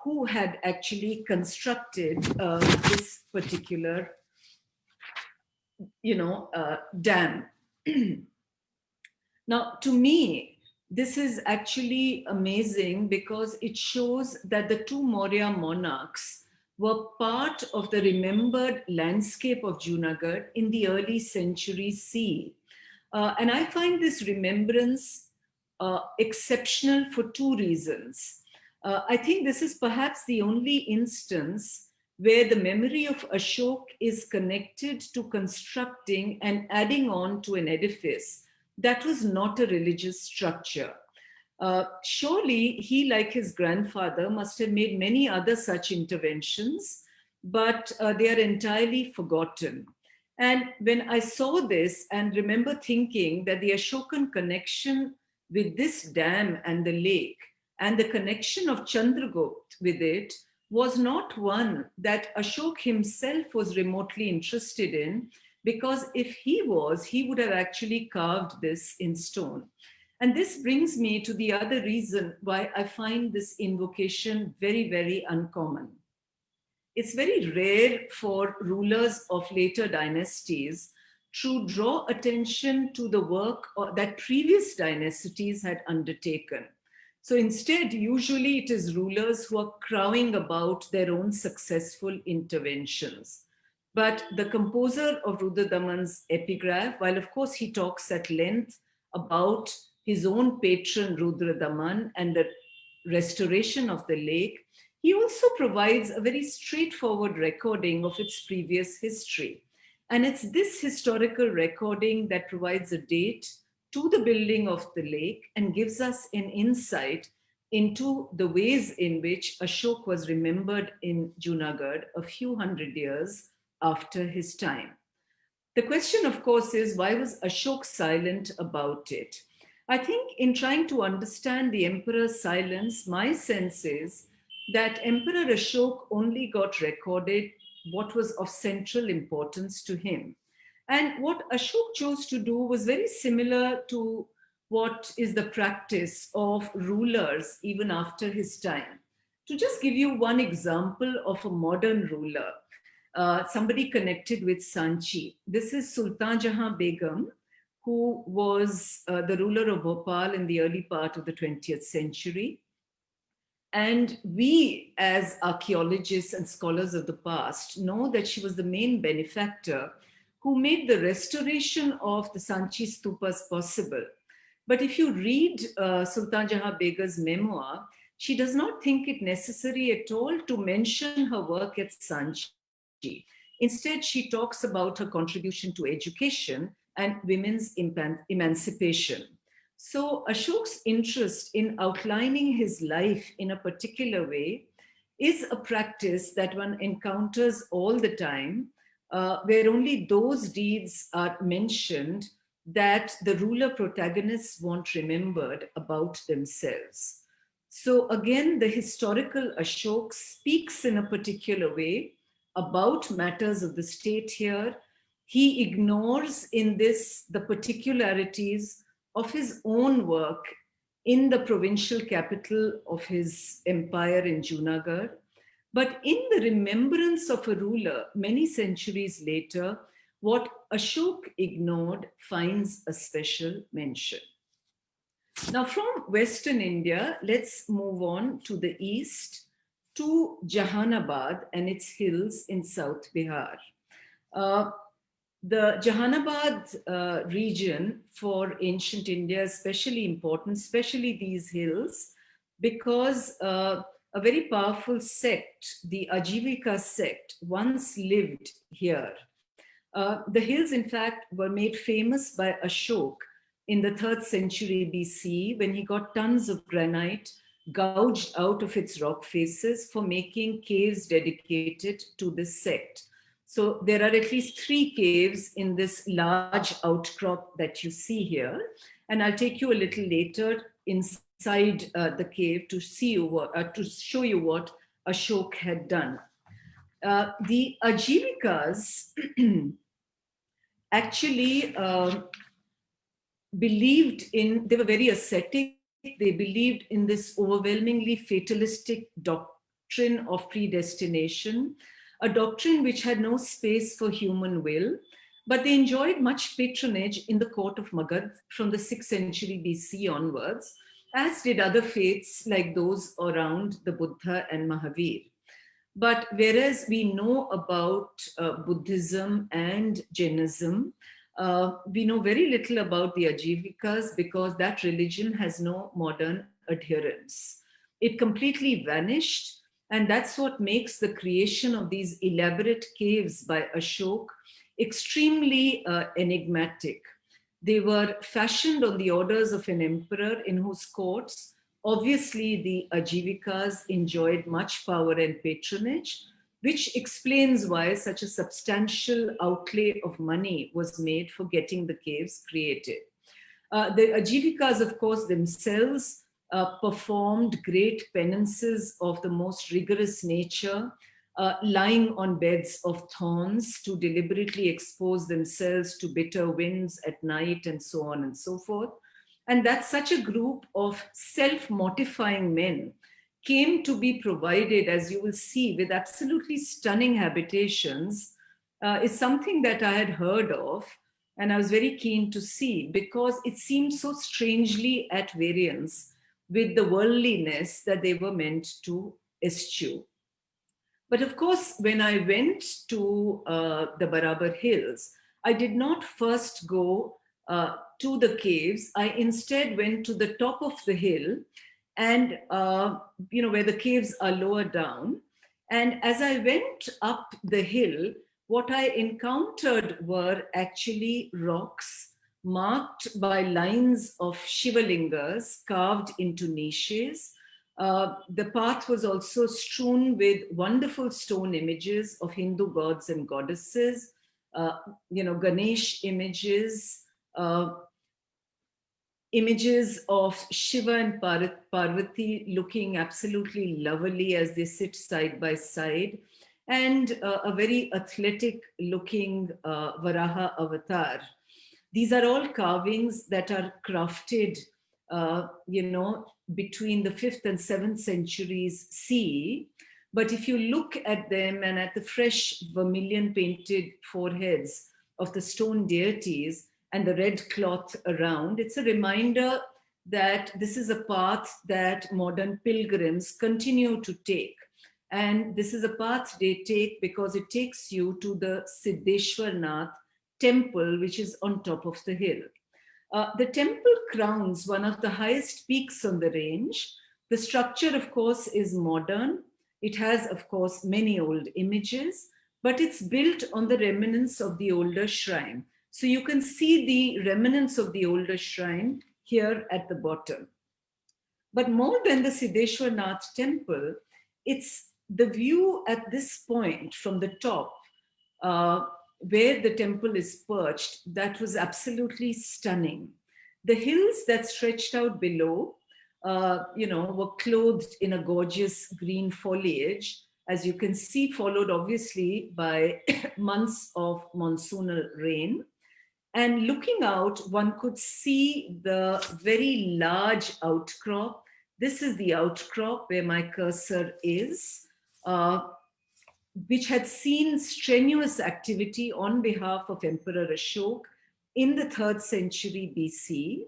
who had actually constructed this particular dam. Now, to me, this is actually amazing because it shows that the two Maurya monarchs were part of the remembered landscape of Junagadh in the early century CE. And I find this remembrance exceptional for two reasons. I think this is perhaps the only instance where the memory of Ashok is connected to constructing and adding on to an edifice that was not a religious structure. Surely he, like his grandfather, must have made many other such interventions, but they are entirely forgotten. And when I saw this and remember thinking that the Ashokan connection with this dam and the lake and the connection of Chandragupta with it was not one that Ashok himself was remotely interested in, because if he was, he would have actually carved this in stone. And this brings me to the other reason why I find this invocation very, very uncommon. It's very rare for rulers of later dynasties to draw attention to the work that previous dynasties had undertaken. So instead, usually it is rulers who are crowing about their own successful interventions. But the composer of Rudradaman's epigraph, while of course he talks at length about his own patron Rudradaman and the restoration of the lake, he also provides a very straightforward recording of its previous history. And it's this historical recording that provides a date to the building of the lake and gives us an insight into the ways in which Ashok was remembered in Junagadh a few hundred years after his time. The question, of course, is why was Ashok silent about it? I think in trying to understand the emperor's silence, my sense is that Emperor Ashok only got recorded what was of central importance to him. And what Ashok chose to do was very similar to what is the practice of rulers even after his time. To just give you one example of a modern ruler, somebody connected with Sanchi. This is Sultan Jahan Begum, who was the ruler of Bhopal in the early part of the 20th century. And we, as archaeologists and scholars of the past, know that she was the main benefactor who made the restoration of the Sanchi stupas possible. But if you read Sultan Jahan Begum's memoir, she does not think it necessary at all to mention her work at Sanchi. Instead, she talks about her contribution to education and women's emancipation. So Ashok's interest in outlining his life in a particular way is a practice that one encounters all the time, where only those deeds are mentioned that the ruler protagonists want remembered about themselves. So again, the historical Ashok speaks in a particular way about matters of the state here. He ignores in this the particularities of his own work in the provincial capital of his empire in Junagadh. But in the remembrance of a ruler many centuries later, what Ashok ignored finds a special mention. Now, from Western India, let's move on to the east to Jahanabad and its hills in South Bihar. The Jahanabad region for ancient India is especially important, especially these hills, because a very powerful sect, the Ajivika sect, once lived here. The hills, in fact, were made famous by Ashok in the 3rd century BC when he got tons of granite gouged out of its rock faces for making caves dedicated to this sect. So there are at least 3 caves in this large outcrop that you see here. And I'll take you a little later inside the cave to to show you what Ashok had done. The Ajivikas actually believed in, they were very ascetic, they believed in this overwhelmingly fatalistic doctrine of predestination, a doctrine which had no space for human will, but they enjoyed much patronage in the court of Magad from the 6th century BC onwards, as did other faiths like those around the Buddha and Mahavir. But whereas we know about Buddhism and Jainism, we know very little about the Ajivikas because that religion has no modern adherents. It completely vanished, and that's what makes the creation of these elaborate caves by Ashok extremely enigmatic. They were fashioned on the orders of an emperor in whose courts, obviously, the Ajivikas enjoyed much power and patronage, which explains why such a substantial outlay of money was made for getting the caves created. The Ajivikas, of course, themselves performed great penances of the most rigorous nature, lying on beds of thorns to deliberately expose themselves to bitter winds at night and so on and so forth. And that such a group of self mortifying men came to be provided, as you will see, with absolutely stunning habitations is something that I had heard of and I was very keen to see because it seemed so strangely at variance with the worldliness that they were meant to eschew. But of course, when I went to the Barabar Hills, I did not first go to the caves. I instead went to the top of the hill and, where the caves are lower down. And as I went up the hill, what I encountered were actually rocks marked by lines of Shivalingas carved into niches. The path was also strewn with wonderful stone images of Hindu gods and goddesses, Ganesh images, images of Shiva and Parvati looking absolutely lovely as they sit side by side, and a very athletic looking Varaha avatar. These are all carvings that are crafted, between the 5th and 7th centuries CE. But if you look at them and at the fresh vermilion painted foreheads of the stone deities and the red cloth around, it's a reminder that this is a path that modern pilgrims continue to take. And this is a path they take because it takes you to the Siddeshwara Temple, which is on top of the hill. The temple crowns one of the highest peaks on the range. The structure, of course, is modern. It has, of course, many old images, but it's built on the remnants of the older shrine. So you can see the remnants of the older shrine here at the bottom. But more than the Siddeshwara temple, it's the view at this point from the top, where the temple is perched, that was absolutely stunning. The hills that stretched out below, were clothed in a gorgeous green foliage, as you can see, followed obviously by months of monsoonal rain. And looking out, one could see the very large outcrop. This is the outcrop where my cursor is. Which had seen strenuous activity on behalf of Emperor Ashok in the 3rd century BC.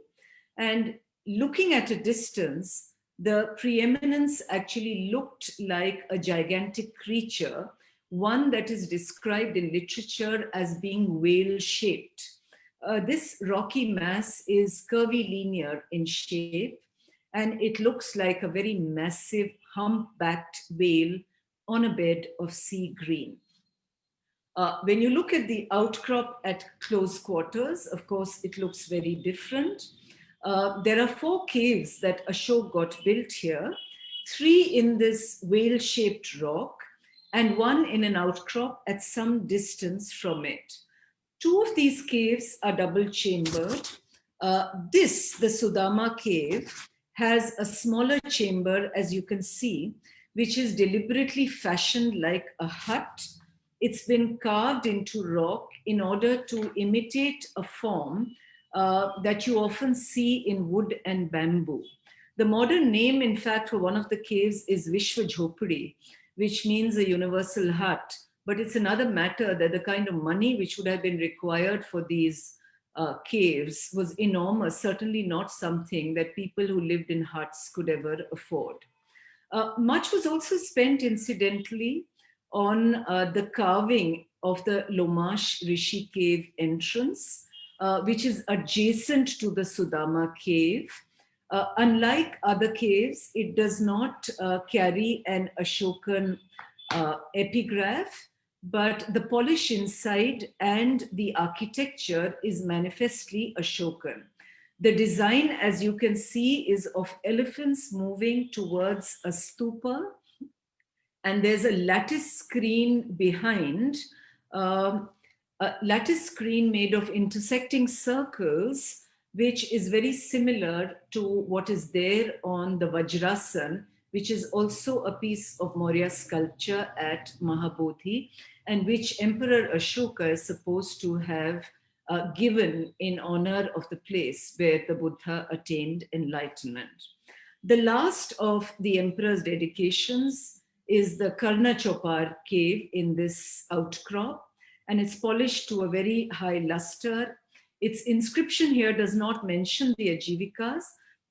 And looking at a distance, the preeminence actually looked like a gigantic creature one that is described in literature as being whale-shaped. This rocky mass is curvy linear in shape, and it looks like a very massive humpbacked whale on a bed of sea green. When you look at the outcrop at close quarters, of course, it looks very different. There are 4 caves that Ashok got built here, 3 in this whale-shaped rock, and 1 in an outcrop at some distance from it. 2 of these caves are double-chambered. The Sudama cave, has a smaller chamber, as you can see, which is deliberately fashioned like a hut. It's been carved into rock in order to imitate a form that you often see in wood and bamboo. The modern name, in fact, for one of the caves is Vishwa Jhopadi, which means a universal hut. But it's another matter that the kind of money which would have been required for these caves was enormous, certainly not something that people who lived in huts could ever afford. Much was also spent, incidentally, on the carving of the Lomash Rishi cave entrance, which is adjacent to the Sudama cave. Unlike other caves, it does not carry an Ashokan epigraph, but the polish inside and the architecture is manifestly Ashokan. The design, as you can see, is of elephants moving towards a stupa, and there's a lattice screen behind, a lattice screen made of intersecting circles, which is very similar to what is there on the Vajrasan, which is also a piece of Maurya sculpture at Mahabodhi, and which Emperor Ashoka is supposed to have given in honor of the place where the Buddha attained enlightenment. The last of the emperor's dedications is the Karna Chopard cave in this outcrop, and it's polished to a very high luster. Its inscription here does not mention the Ajivikas,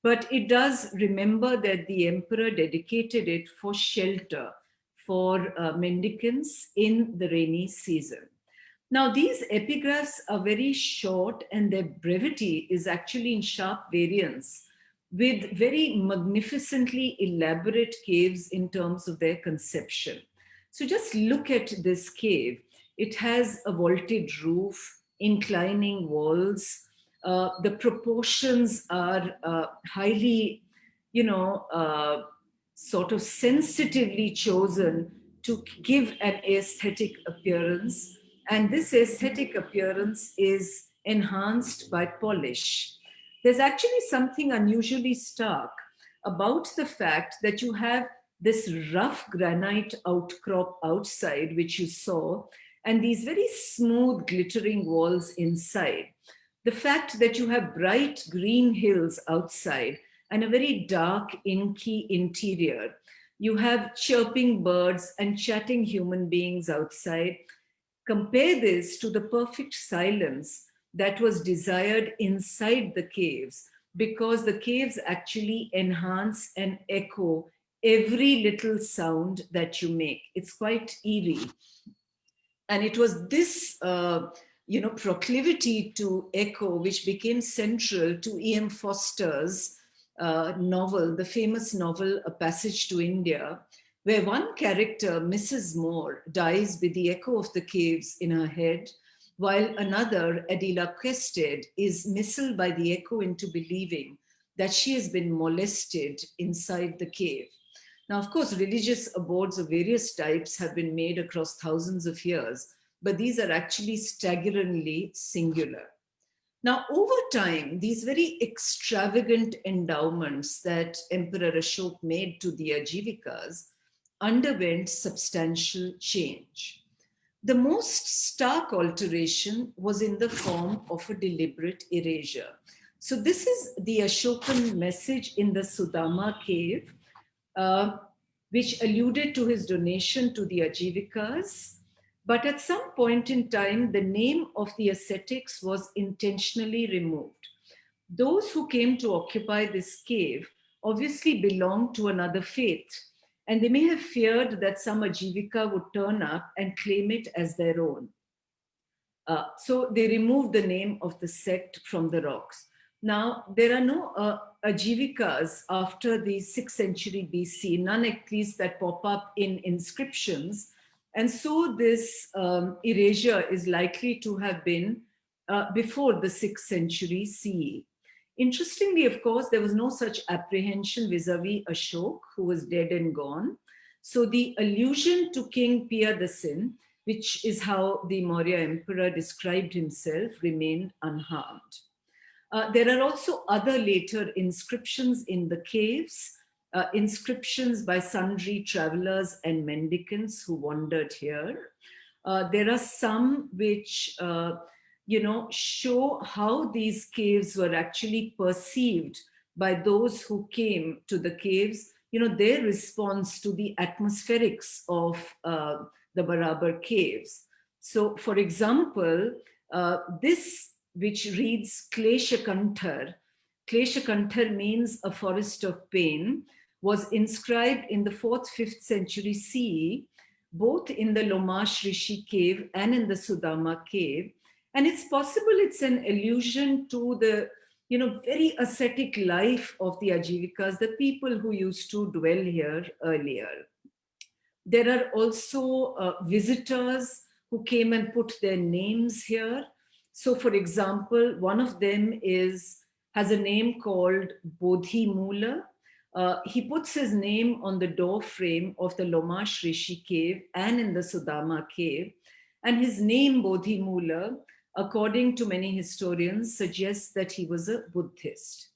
but it does remember that the emperor dedicated it for shelter for mendicants in the rainy season. Now, these epigraphs are very short, and their brevity is actually in sharp variance with very magnificently elaborate caves in terms of their conception. So just look at this cave. It has a vaulted roof, inclining walls. The proportions are highly, sort of sensitively chosen to give an aesthetic appearance. And this aesthetic appearance is enhanced by polish. There's actually something unusually stark about the fact that you have this rough granite outcrop outside, which you saw, and these very smooth, glittering walls inside. The fact that you have bright green hills outside and a very dark, inky interior. You have chirping birds and chatting human beings outside. Compare this to the perfect silence that was desired inside the caves, because the caves actually enhance and echo every little sound that you make. It's quite eerie. And it was this, proclivity to echo which became central to E.M. Foster's novel, the famous novel, A Passage to India, where one character, Mrs. Moore, dies with the echo of the caves in her head, while another, Adela Quested, is misled by the echo into believing that she has been molested inside the cave. Now, of course, religious abodes of various types have been made across thousands of years, but these are actually staggeringly singular. Now, over time, these very extravagant endowments that Emperor Ashok made to the Ajivikas underwent substantial change. The most stark alteration was in the form of a deliberate erasure. So this is the Ashokan message in the Sudama cave, which alluded to his donation to the Ajivikas. But at some point in time, the name of the ascetics was intentionally removed. Those who came to occupy this cave obviously belonged to another faith. and they may have feared that some Ajivika would turn up and claim it as their own. So they removed the name of the sect from the rocks. Now, there are no Ajivikas after the 6th century BC, none at least that pop up in inscriptions. And so this erasure is likely to have been before the 6th century CE. Interestingly, of course, there was no such apprehension vis-a-vis Ashok, who was dead and gone. So the allusion to King Piyadasin, which is how the Maurya emperor described himself, remained unharmed. There are also other later inscriptions in the caves, inscriptions by sundry travelers and mendicants who wandered here. There are some which show how these caves were actually perceived by those who came to the caves, their response to the atmospherics of the Barabar caves. So, for example, this, which reads Kleshakanthar, Kleshakanthar means a forest of pain, was inscribed in the 4th, 5th century CE, both in the Lomash Rishi cave and in the Sudama cave. And it's possible it's an allusion to the very ascetic life of the Ajivikas, the people who used to dwell here earlier. There are also visitors who came and put their names here. So, for example, one of them has a name called Bodhi Mula. He puts his name on the door frame of the Lomash Rishi cave and in the Sudama cave. And his name, Bodhi Mula, according to many historians, suggests that he was a Buddhist.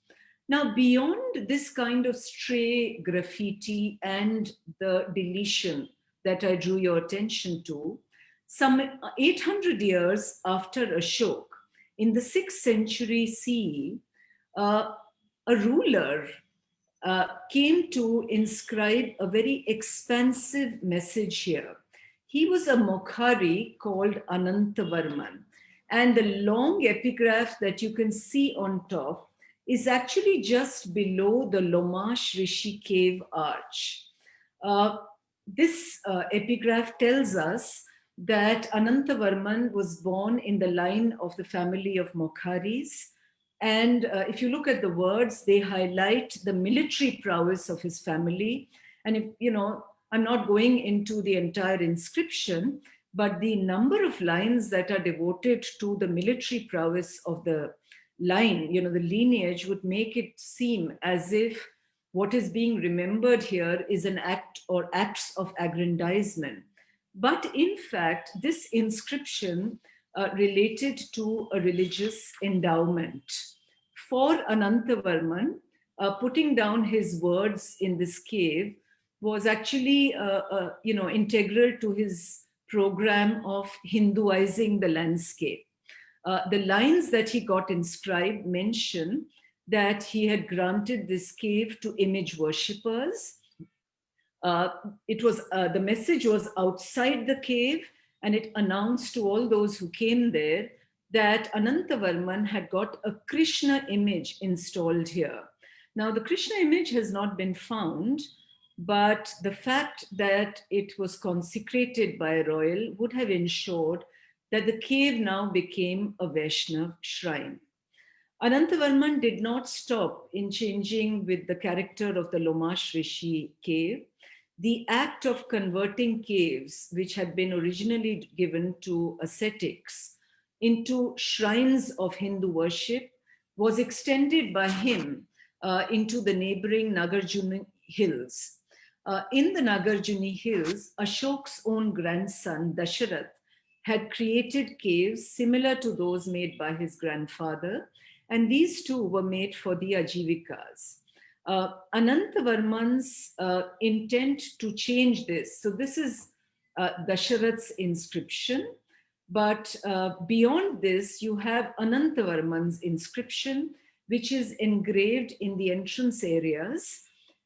Now, beyond this kind of stray graffiti and the deletion that I drew your attention to, some 800 years after Ashok, in the 6th century CE, a ruler came to inscribe a very expansive message here. He was a Mokhari called Anantavarman. And the long epigraph that you can see on top is actually just below the Lomash Rishi cave arch. This epigraph tells us that Anantavarman was born in the line of the family of Mokharis. And if you look at the words, they highlight the military prowess of his family. And if, I'm not going into the entire inscription, but the number of lines that are devoted to the military prowess of the line, the lineage, would make it seem as if what is being remembered here is an act or acts of aggrandizement. But in fact, this inscription related to a religious endowment. For Anantavarman, putting down his words in this cave was actually, integral to his program of Hinduizing the landscape. The lines that he got inscribed mention that he had granted this cave to image worshippers. The message was outside the cave, and it announced to all those who came there that Anantavarman had got a Krishna image installed here. Now, the Krishna image has not been found, but the fact that it was consecrated by a royal would have ensured that the cave now became a Vaishnav shrine. Anantavarman did not stop in changing with the character of the Lomash Rishi cave. The act of converting caves, which had been originally given to ascetics, into shrines of Hindu worship, was extended by him into the neighboring Nagarjuna hills. In the Nagarjuni hills, Ashok's own grandson, Dasharath, had created caves similar to those made by his grandfather, and these too were made for the Ajivikas. Anantavarman's intent to change this, so this is Dasharath's inscription, but beyond this, you have Anantavarman's inscription, which is engraved in the entrance areas.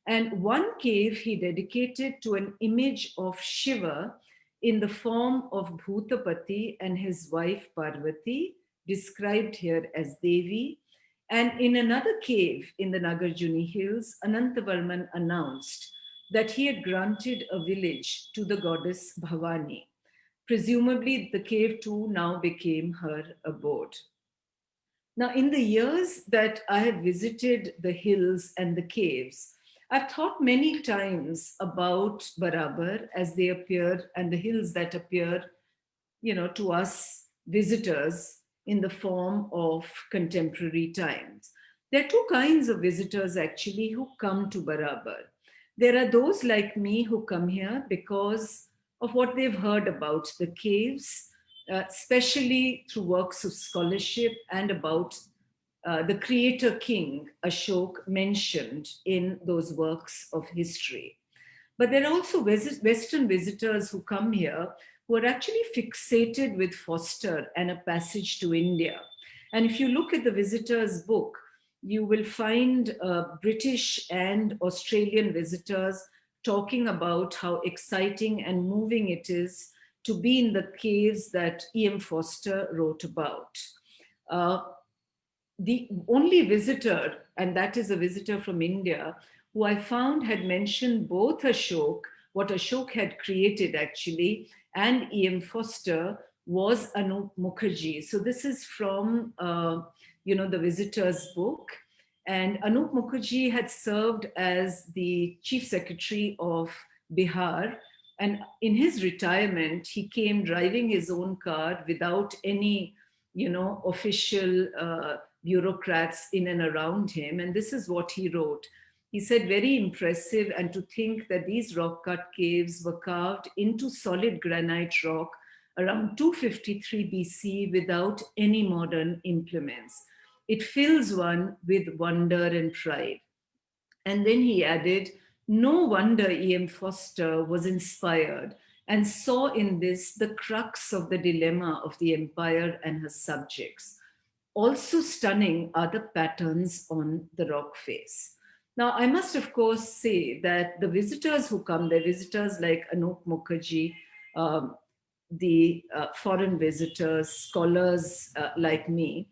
And one cave he dedicated to an image of Shiva in the form of Bhutapati and his wife Parvati, described here as Devi. And in another cave in the Nagarjuni hills, Anantavarman announced that he had granted a village to the goddess Bhavani. Presumably, the cave too now became her abode. Now, in the years that I have visited the hills and the caves, I've thought many times about Barabar as they appear and the hills that appear, to us visitors in the form of contemporary times. There are two kinds of visitors actually who come to Barabar. There are those like me who come here because of what they've heard about the caves, especially through works of scholarship and about the creator king Ashok mentioned in those works of history. But there are also Western visitors who come here who are actually fixated with Foster and a passage to India. And if you look at the visitor's book, you will find British and Australian visitors talking about how exciting and moving it is to be in the caves that E.M. Foster wrote about. The only visitor, and that is a visitor from India, who I found had mentioned both Ashok, what Ashok had created actually, and E.M. Foster was Anup Mukherjee. So this is from, the visitor's book. And Anup Mukherjee had served as the chief secretary of Bihar. And in his retirement, he came driving his own car without any, official bureaucrats in and around him. And this is what he wrote. He said, very impressive, and to think that these rock cut caves were carved into solid granite rock around 253 BC without any modern implements. It fills one with wonder and pride. And then he added, no wonder E.M. Foster was inspired and saw in this the crux of the dilemma of the empire and her subjects. Also stunning are the patterns on the rock face. Now, I must, of course, say that the visitors who come, they're visitors like Anup Mukherjee, the foreign visitors, scholars like me,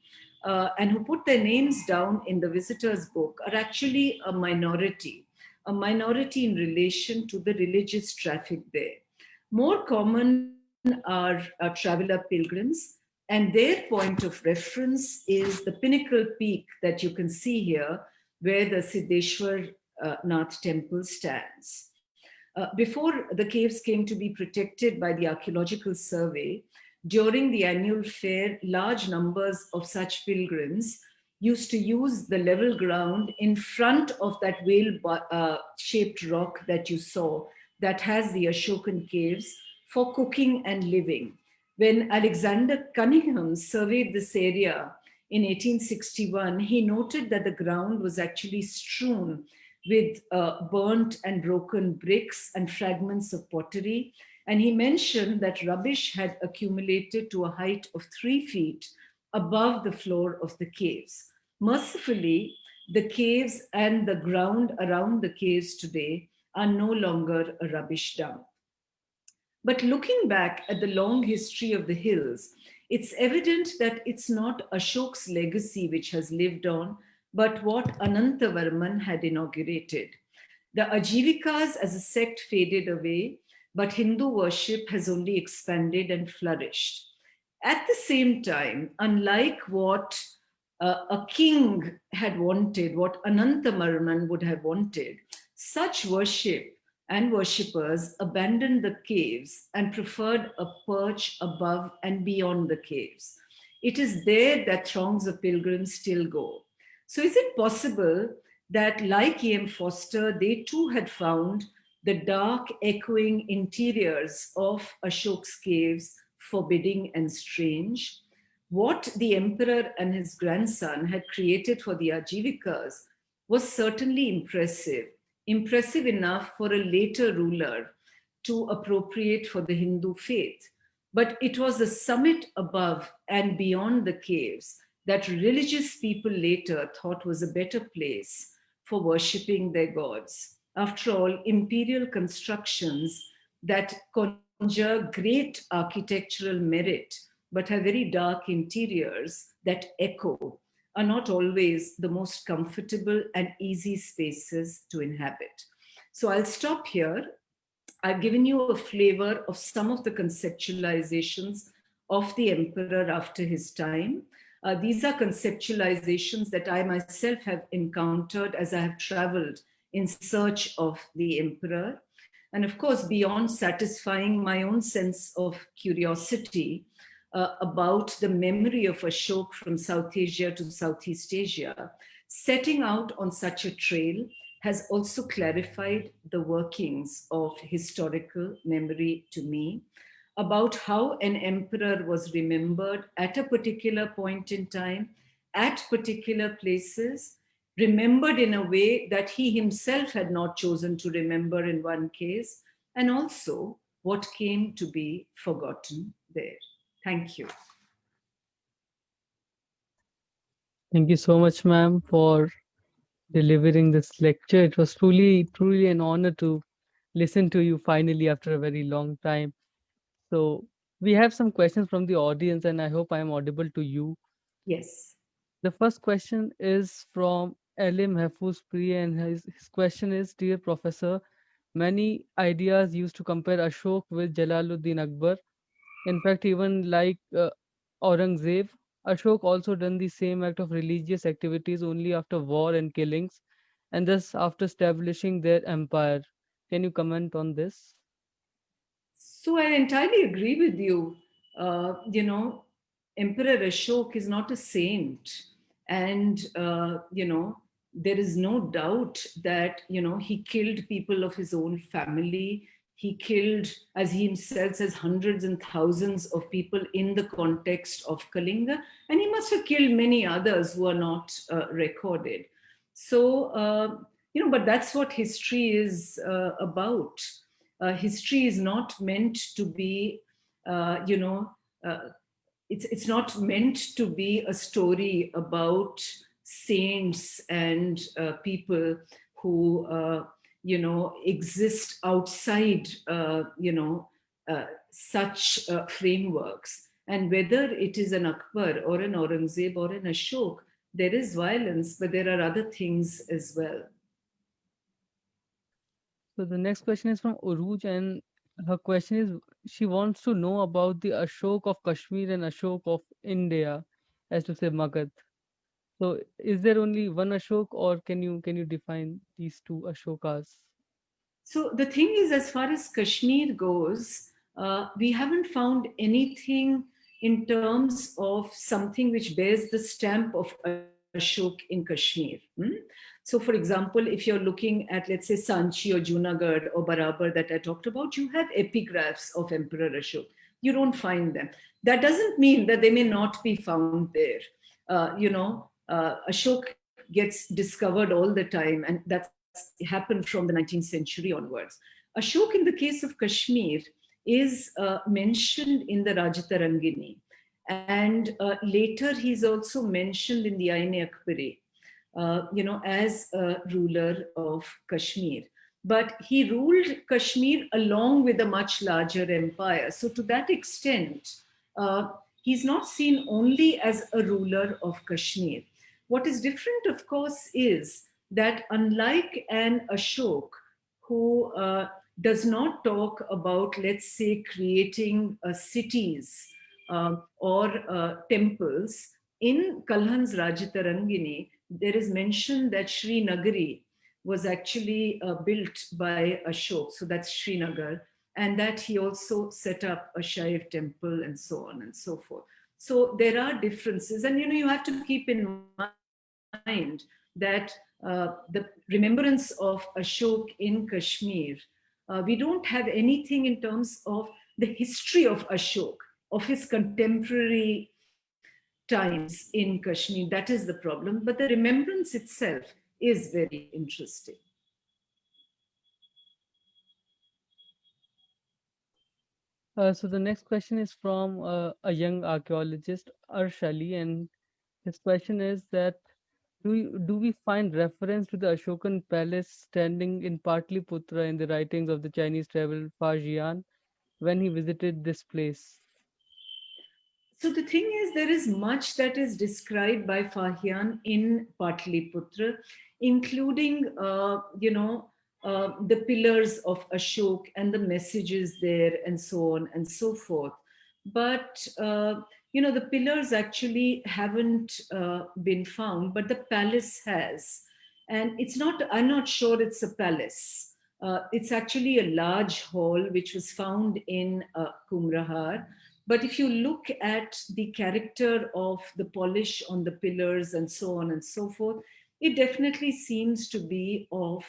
and who put their names down in the visitors' book are actually a minority in relation to the religious traffic there. More common are traveler pilgrims, and their point of reference is the pinnacle peak that you can see here, where the Siddeshwara Temple stands. Before the caves came to be protected by the Archaeological Survey, during the annual fair, large numbers of such pilgrims used to use the level ground in front of that whale-shaped rock that you saw that has the Ashokan caves for cooking and living. When Alexander Cunningham surveyed this area in 1861, he noted that the ground was actually strewn with burnt and broken bricks and fragments of pottery. And he mentioned that rubbish had accumulated to a height of 3 feet above the floor of the caves. Mercifully, the caves and the ground around the caves today are no longer a rubbish dump. But looking back at the long history of the hills, it's evident that it's not Ashok's legacy which has lived on, but what Anantavarman had inaugurated. The Ajivikas as a sect faded away, but Hindu worship has only expanded and flourished. At the same time, unlike what a king had wanted, what Anantavarman would have wanted, such worship and worshippers abandoned the caves and preferred a perch above and beyond the caves. It is there that throngs of pilgrims still go. So is it possible that, like E.M. Foster, they too had found the dark, echoing interiors of Ashok's caves forbidding and strange? What the emperor and his grandson had created for the Ajivikas was certainly impressive enough for a later ruler to appropriate for the Hindu faith. But it was the summit above and beyond the caves that religious people later thought was a better place for worshipping their gods. After all, imperial constructions that conjure great architectural merit but have very dark interiors that echo are not always the most comfortable and easy spaces to inhabit. So I'll stop here. I've given you a flavor of some of the conceptualizations of the emperor after his time. These are conceptualizations that I myself have encountered as I have traveled in search of the emperor. And of course, beyond satisfying my own sense of curiosity about the memory of Ashok from South Asia to Southeast Asia, setting out on such a trail has also clarified the workings of historical memory to me about how an emperor was remembered at a particular point in time, at particular places, remembered in a way that he himself had not chosen to remember in one case, and also what came to be forgotten there. Thank you. Thank you so much, ma'am, for delivering this lecture. It was truly an honor to listen to you finally after a very long time. So, we have some questions from the audience, and I hope I am audible to you. Yes. The first question is from Elim Hafuz Priya, and his question is: Dear Professor, many ideas used to compare Ashok with Jalaluddin Akbar. In fact, even like Aurangzeb, Ashok also done the same act of religious activities only after war and killings, and thus after establishing their empire. Can you comment on this? So I entirely agree with you. Emperor Ashok is not a saint. And, there is no doubt that, he killed people of his own family. He killed, as he himself says, hundreds and thousands of people in the context of Kalinga. And he must have killed many others who are not recorded. So, but that's what history is about. History is not meant to be, uh, it's not meant to be a story about saints and people who, exist outside, such frameworks. And whether it is an Akbar or an Aurangzeb or an Ashok, there is violence, but there are other things as well. So the next question is from Uruj, and her question is she wants to know about the Ashok of Kashmir and Ashok of India, as to say Magad. So is there only one Ashok, or can you define these two Ashokas? So the thing is, as far as Kashmir goes, we haven't found anything in terms of something which bears the stamp of Ashok in Kashmir. So, for example, if you're looking at, let's say, Sanchi or Junagadh or Barabar that I talked about, you have epigraphs of Emperor Ashok. You don't find them. That doesn't mean that they may not be found there. Ashok gets discovered all the time, and that's happened from the 19th century onwards. Ashok, in the case of Kashmir, is mentioned in the Rajatarangini. And later, he's also mentioned in the Aine Akbari, as a ruler of Kashmir. But he ruled Kashmir along with a much larger empire. So, to that extent, he's not seen only as a ruler of Kashmir. What is different, of course, is that unlike an Ashok, who does not talk about, let's say, creating cities or temples, in Kalhan's Rajatarangini, there is mention that Srinagari was actually built by Ashok. So that's Srinagar. And that he also set up a Shaiv temple and so on and so forth. So there are differences. And, you have to keep in mind that the remembrance of Ashok in Kashmir, we don't have anything in terms of the history of Ashok, of his contemporary times in Kashmir. That is the problem. But the remembrance itself is very interesting. So the next question is from a young archaeologist, Arshali, and his question is that do we find reference to the Ashokan palace standing in Patliputra in the writings of the Chinese traveler Fajian when he visited this place? So the thing is, there is much that is described by Fahian in Patliputra, including, the pillars of Ashok and the messages there, and so on and so forth. But the pillars actually haven't been found, but the palace has. And I'm not sure it's a palace. It's actually a large hall which was found in Kumrahar. But if you look at the character of the polish on the pillars and so on and so forth, it definitely seems to be of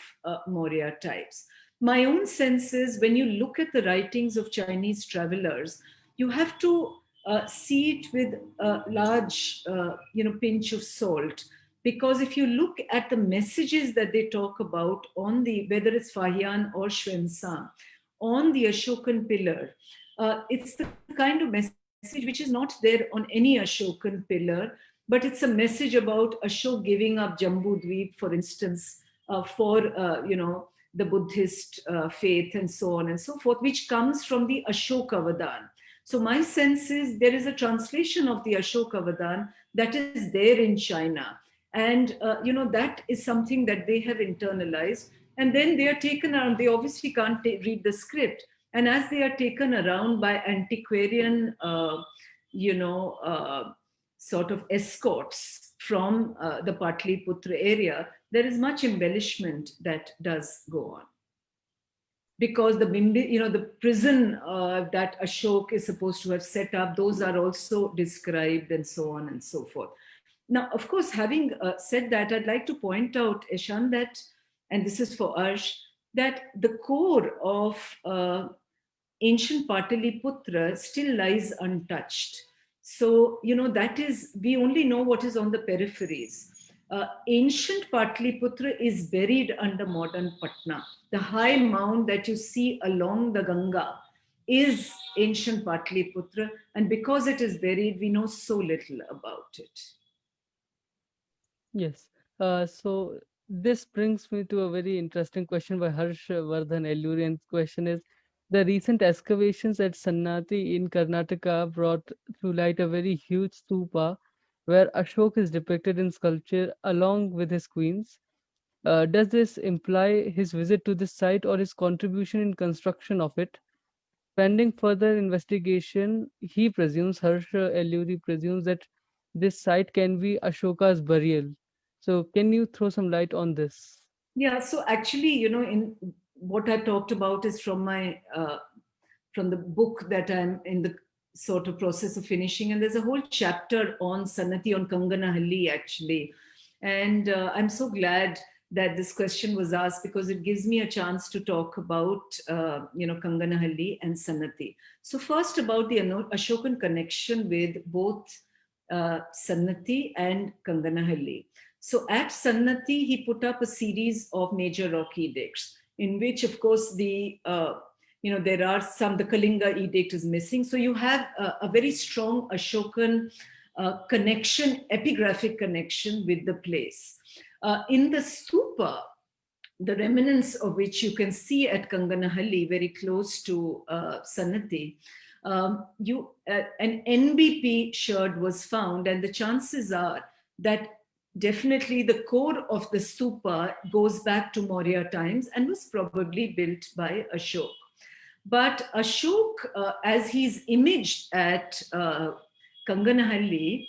Maurya types. My own sense is when you look at the writings of Chinese travelers, you have to see it with a large, pinch of salt. Because if you look at the messages that they talk about on whether it's Fahian or Xuanzang, on the Ashokan pillar, it's the kind of message which is not there on any Ashokan pillar, but it's a message about Ashok giving up Jambu Dweep, for instance, for the Buddhist faith and so on and so forth, which comes from the Ashok Avadan. So my sense is there is a translation of the Ashok Avadan that is there in China, and that is something that they have internalized, and then they are taken around. They obviously can't read the script, and as they are taken around by antiquarian, you know. Sort of escorts from the Patliputra area, there is much embellishment that does go on. Because the prison that Ashok is supposed to have set up, those are also described and so on and so forth. Now, of course, having said that, I'd like to point out, Eshan, that, and this is for Arsh, that the core of ancient Pataliputra still lies untouched. So, that is, we only know what is on the peripheries. Ancient Patliputra is buried under modern Patna. The high mound that you see along the Ganga is ancient Patliputra, and because it is buried, we know so little about it. Yes. So this brings me to a very interesting question by Harsh Vardhan Elluri, and question is, the recent excavations at Sannati in Karnataka brought to light a very huge stupa where Ashok is depicted in sculpture along with his queens. Does this imply his visit to this site or his contribution in construction of it? Pending further investigation, Harsha Elluri presumes that this site can be Ashoka's burial. So, can you throw some light on this? Yeah, so actually, in what I talked about is from my from the book that I'm in the sort of process of finishing, and there's a whole chapter on Sanati, on Kanganahalli actually, and I'm so glad that this question was asked because it gives me a chance to talk about Kanganahalli and Sanati. So first about the Ashokan connection with both Sannati and Kanganahalli. So at Sannati, he put up a series of major rock edicts, in which, of course, there are some, the Kalinga edict is missing. So you have a very strong Ashokan connection, epigraphic connection with the place. In the stupa, the remnants of which you can see at Kanganahalli, very close to Sannati, an NBP sherd was found, and the chances are that definitely the core of the stupa goes back to Maurya times and was probably built by Ashok. But Ashok, as he's imaged at Kanganahalli,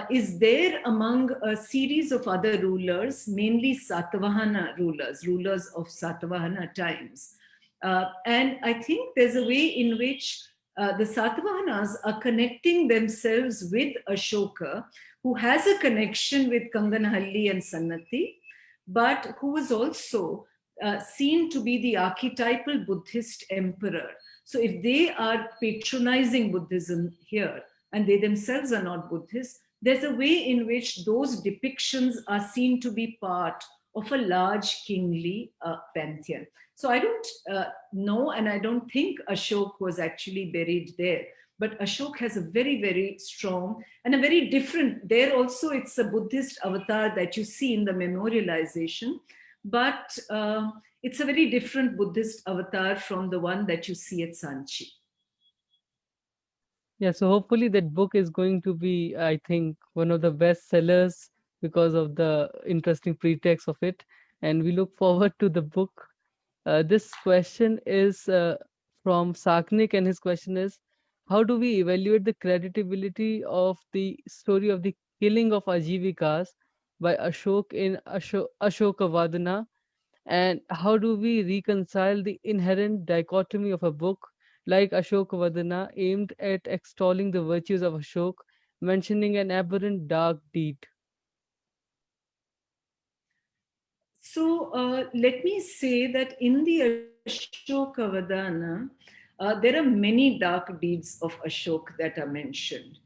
is there among a series of other rulers, mainly Satavahana rulers of Satavahana times. And I think there's a way in which the Satavahanas are connecting themselves with Ashoka, who has a connection with Kanganahalli and Sannati, but who was also seen to be the archetypal Buddhist emperor. So if they are patronizing Buddhism here, and they themselves are not Buddhists, there's a way in which those depictions are seen to be part of a large kingly pantheon. So I don't know, and I don't think Ashok was actually buried there. But Ashok has a very, very strong and a very different, there also it's a Buddhist avatar that you see in the memorialization, but it's a very different Buddhist avatar from the one that you see at Sanchi. Yeah, so hopefully that book is going to be, I think, one of the best sellers because of the interesting pretext of it. And we look forward to the book. This question is from Saknik, and his question is, how do we evaluate the credibility of the story of the killing of Ajivikas by Ashok in Ashokavadana, and how do we reconcile the inherent dichotomy of a book like Ashokavadana aimed at extolling the virtues of Ashok, mentioning an aberrant dark deed? So let me say that in the Ashokavadana, there are many dark deeds of Ashok that are mentioned.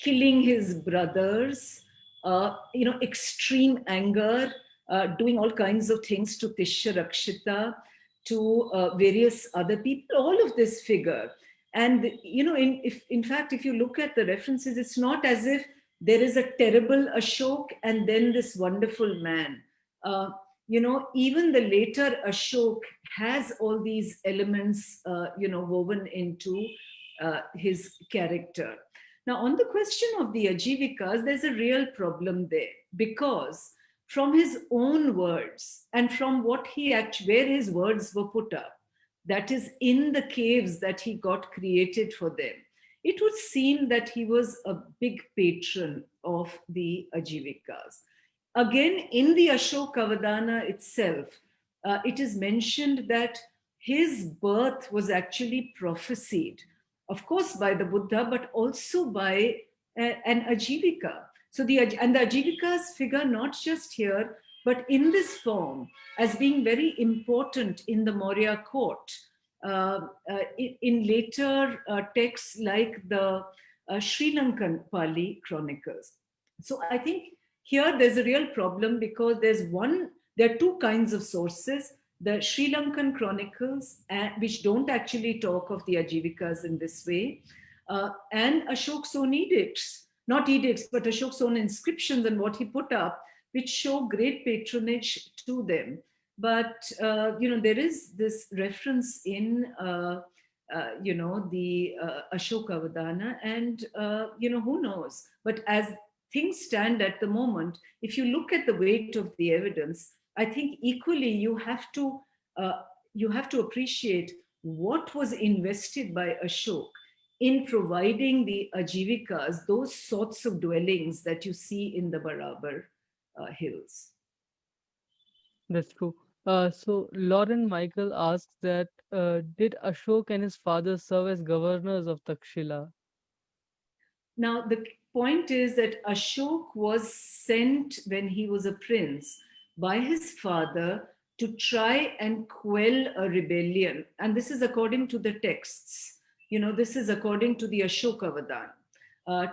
Killing his brothers, extreme anger, doing all kinds of things to Tishya Rakshita, to various other people, all of this figure. And, in fact, if you look at the references, it's not as if there is a terrible Ashok and then this wonderful man. Uh, even the later Ashok has all these elements, woven into his character. Now, on the question of the Ajivikas, there's a real problem there because from his own words and from what he actually, where his words were put up, that is in the caves that he got created for them, it would seem that he was a big patron of the Ajivikas. Again, in the Ashokavadana itself, it is mentioned that his birth was actually prophesied, of course, by the Buddha, but also by an Ajivika. So the Ajivikas figure not just here, but in this form as being very important in the Maurya court. In later texts like the Sri Lankan Pali Chronicles. So I think here there's a real problem because there are two kinds of sources: the Sri Lankan chronicles, which don't actually talk of the Ajivikas in this way, and Ashok's own edicts, not edicts, but Ashok's own inscriptions and what he put up, which show great patronage to them. But there is this reference in the Ashokavadana, and who knows? But as things stand at the moment, if you look at the weight of the evidence, I think equally uh, you have to appreciate what was invested by Ashok in providing the Ajivikas, those sorts of dwellings that you see in the Barabar hills. That's true. So Lauren Michael asks that did Ashok and his father serve as governors of Takshila? Now, the point is that Ashok was sent when he was a prince by his father to try and quell a rebellion. And this is according to the texts. This is according to the Ashokavadan,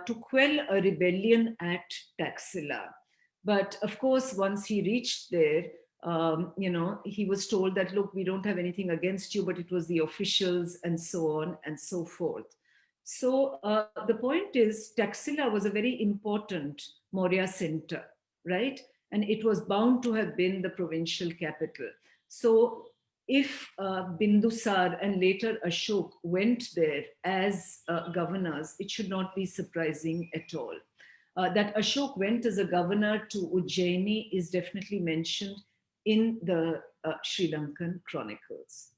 to quell a rebellion at Taxila. But of course, once he reached there, he was told that, look, we don't have anything against you, but it was the officials and so on and so forth. So the point is, Taxila was a very important Maurya center, right? And it was bound to have been the provincial capital. So if Bindusar and later Ashok went there as governors, it should not be surprising at all. That Ashok went as a governor to Ujjaini is definitely mentioned in the Sri Lankan Chronicles.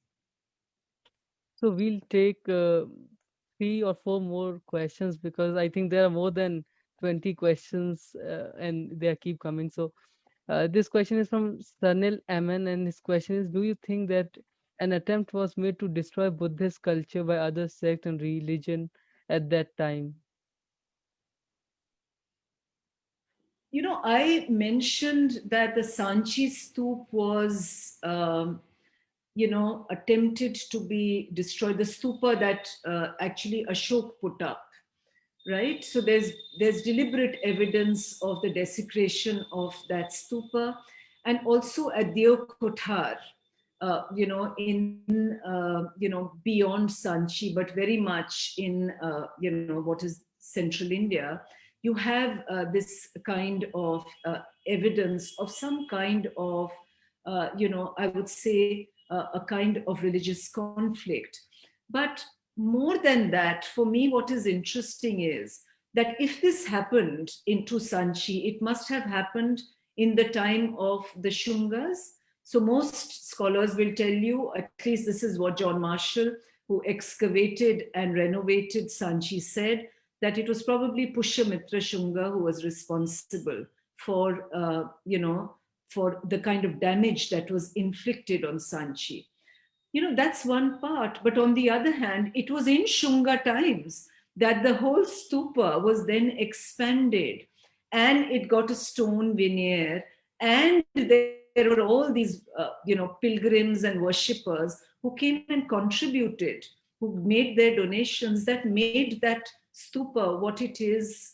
So we'll take 3 or 4 more questions because I think there are more than 20 questions and they keep coming. So this question is from Sunil Aman, and his question is: do you think that an attempt was made to destroy Buddhist culture by other sect and religion at that time? I mentioned that the Sanchi Stoop was, attempted to be destroyed. The stupa that actually Ashok put up, right? So there's deliberate evidence of the desecration of that stupa, and also at Kothar, beyond Sanchi, but very much in, what is central India, you have this kind of evidence of some kind of, I would say, a kind of religious conflict. But more than that, for me, what is interesting is that if this happened into Sanchi, it must have happened in the time of the Shungas, So most scholars will tell you, at least this is what John Marshall, who excavated and renovated Sanchi, said, that it was probably Pushyamitra Shunga who was responsible for, for the kind of damage that was inflicted on Sanchi. That's one part. But on the other hand, it was in Shunga times that the whole stupa was then expanded and it got a stone veneer. And there were all these, pilgrims and worshippers who came and contributed, who made their donations that made that stupa what it is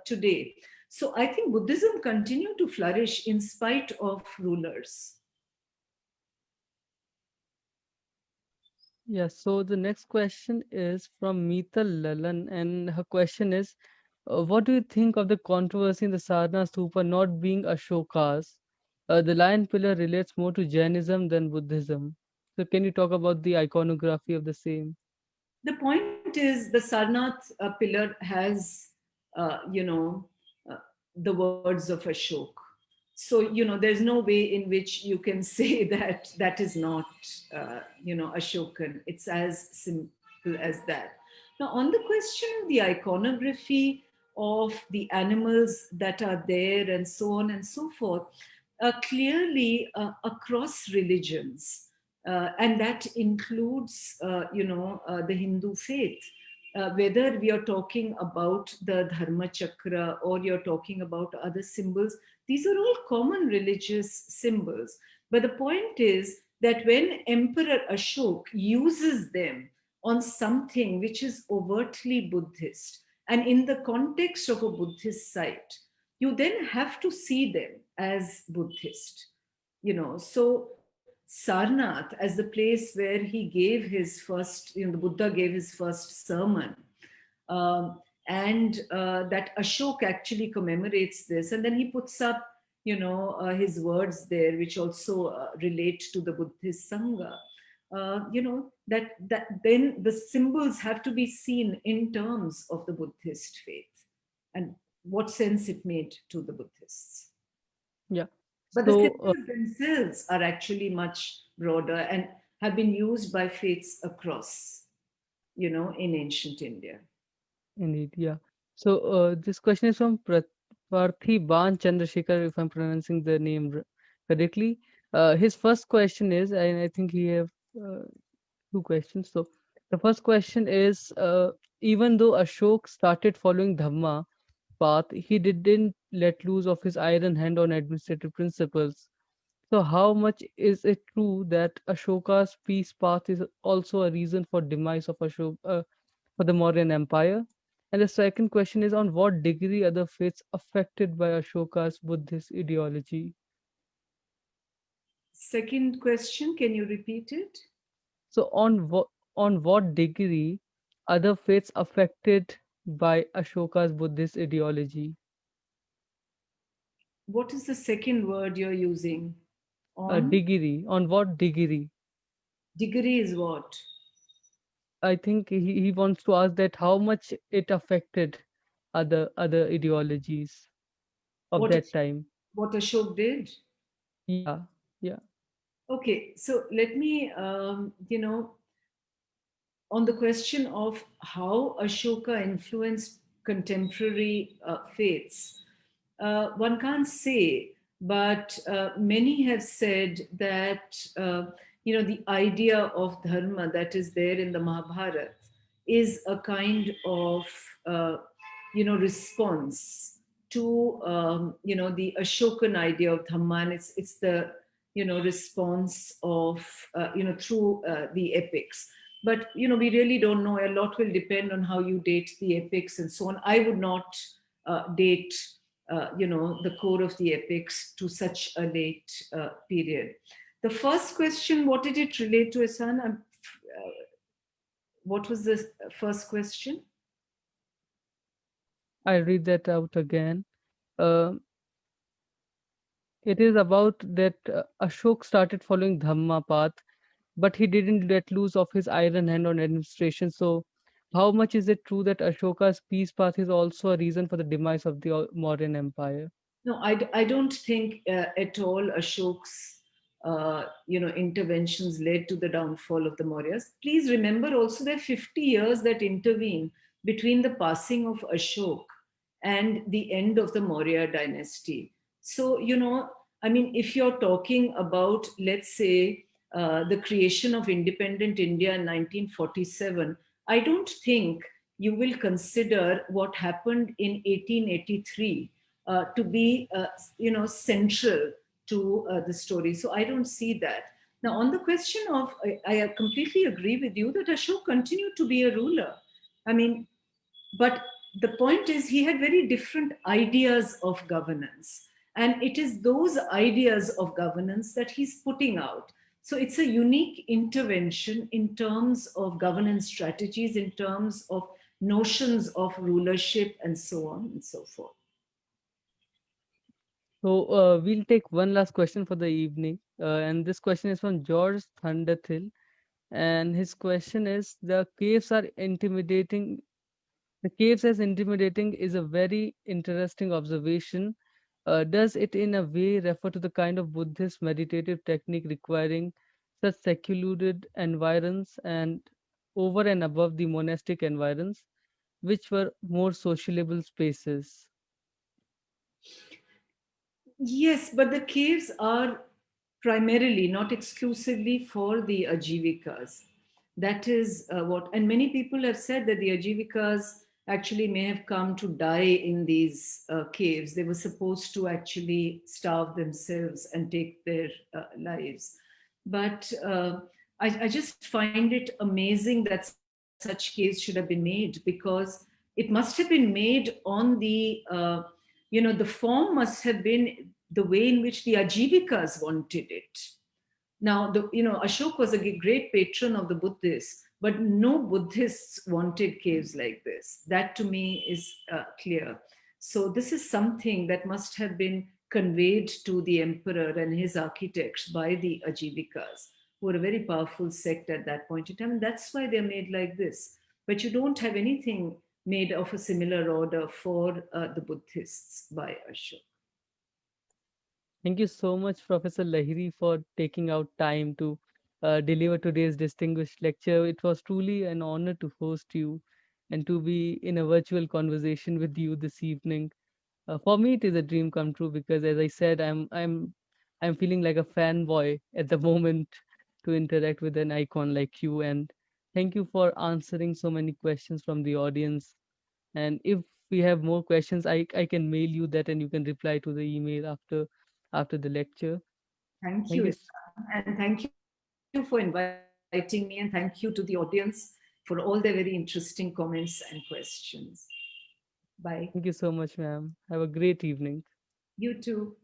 today. So I think Buddhism continued to flourish in spite of rulers. Yeah, so the next question is from Meetal Lalan, and her question is, what do you think of the controversy in the Sarnath Stupa not being Ashoka's? The lion pillar relates more to Jainism than Buddhism. So, can you talk about the iconography of the same? The point is, the Sarnath pillar has, uh, the words of Ashok. So, there's no way in which you can say that that is not, Ashokan. It's as simple as that. Now, on the question of the iconography of the animals that are there and so on and so forth, clearly across religions, and that includes, the Hindu faith. Whether we are talking about the Dharma Chakra or you're talking about other symbols, these are all common religious symbols. But the point is that when Emperor Ashok uses them on something which is overtly Buddhist, and in the context of a Buddhist site, you then have to see them as Buddhist. So Sarnath, as the place where he gave his first, the Buddha gave his first sermon, and that Ashok actually commemorates this, and then he puts up, his words there, which also relate to the Buddhist Sangha. That then the symbols have to be seen in terms of the Buddhist faith and what sense it made to the Buddhists. Yeah. But the So, symbols themselves are actually much broader and have been used by faiths across, in ancient India. indeed, yeah. So, this question is from Parthiban Chandrasekhar, if I'm pronouncing the name correctly. His first question is, and I think he have uh, two questions. So, the first question is, even though Ashok started following Dhamma path, he didn't let loose of his iron hand on administrative principles. So, how much is it true that Ashoka's peace path is also a reason for demise of Ashok for the Mauryan Empire? And the second question is, on what degree other faiths affected by Ashoka's Buddhist ideology? Second question, can you repeat it? So, on what degree other faiths affected by Ashoka's Buddhist ideology? What is the second word you're using? A On? degree. On what degree? Degree is what? I think he wants to ask that how much it affected other ideologies of What, that time. what Ashok did? Yeah, yeah, Okay, so let me, on the question of how Ashoka influenced contemporary faiths, one can't say, but many have said that the idea of dharma that is there in the Mahabharata is a kind of uh, response to the Ashokan idea of dhamma, and it's the response of through the epics. But we really don't know. A lot will depend on how you date the epics and so on. I would not date the core of the epics to such a late period. The first question, what did it relate to, Asan? What was the first question? I read that out again. Uh, it is about that Ashok started following Dhamma path, but he didn't let loose of his iron hand on administration. So, how much is it true that Ashoka's peace path is also a reason for the demise of the Mauryan Empire? No, I don't think at all Ashok's interventions led to the downfall of the Mauryas. Please remember also there are 50 years that intervene between the passing of Ashok and the end of the Maurya dynasty. So, I mean, if you're talking about, let's say, the creation of independent India in 1947, I don't think you will consider what happened in 1883 to be, central to the story. So I don't see that. Now, on the question of, I completely agree with you that Ashok continued to be a ruler. I mean, but the point is, he had very different ideas of governance. And it is those ideas of governance that he's putting out. So it's a unique intervention in terms of governance strategies, in terms of notions of rulership, and so on and so forth. So we'll take one last question for the evening, and this question is from George Thunderthil, and his question is: the caves are intimidating. The caves as intimidating is a very interesting observation. Does it in a way refer to the kind of Buddhist meditative technique requiring such secluded environs and over and above the monastic environs, which were more sociable spaces? Yes, but the caves are primarily, not exclusively, for the Ajivikas. That is what, and many people have said that the Ajivikas actually may have come to die in these caves. They were supposed to actually starve themselves and take their lives. But I just find it amazing that such caves should have been made, because it must have been made on the form must have been the way in which the Ajivikas wanted it. Now, Ashok was a great patron of the Buddhists, but no Buddhists wanted caves like this. That to me is clear. So this is something that must have been conveyed to the emperor and his architects by the Ajivikas, who were a very powerful sect at that point in time. And that's why they're made like this. But you don't have anything made of a similar order for the Buddhists by Ashok. Thank you so much, Professor Lahiri, for taking out time to deliver today's distinguished lecture. It was truly an honor to host you and to be in a virtual conversation with you this evening. For me, it is a dream come true because, as I said, I'm feeling like a fanboy at the moment to interact with an icon like you. And thank you for answering so many questions from the audience. And if we have more questions, I can mail you that, and you can reply to the email after the lecture. Thank Thank you, you. Islam, and thank you for inviting me, and thank you to the audience for all their very interesting comments and questions. Bye. Thank you so much, ma'am. Have a great evening. You too.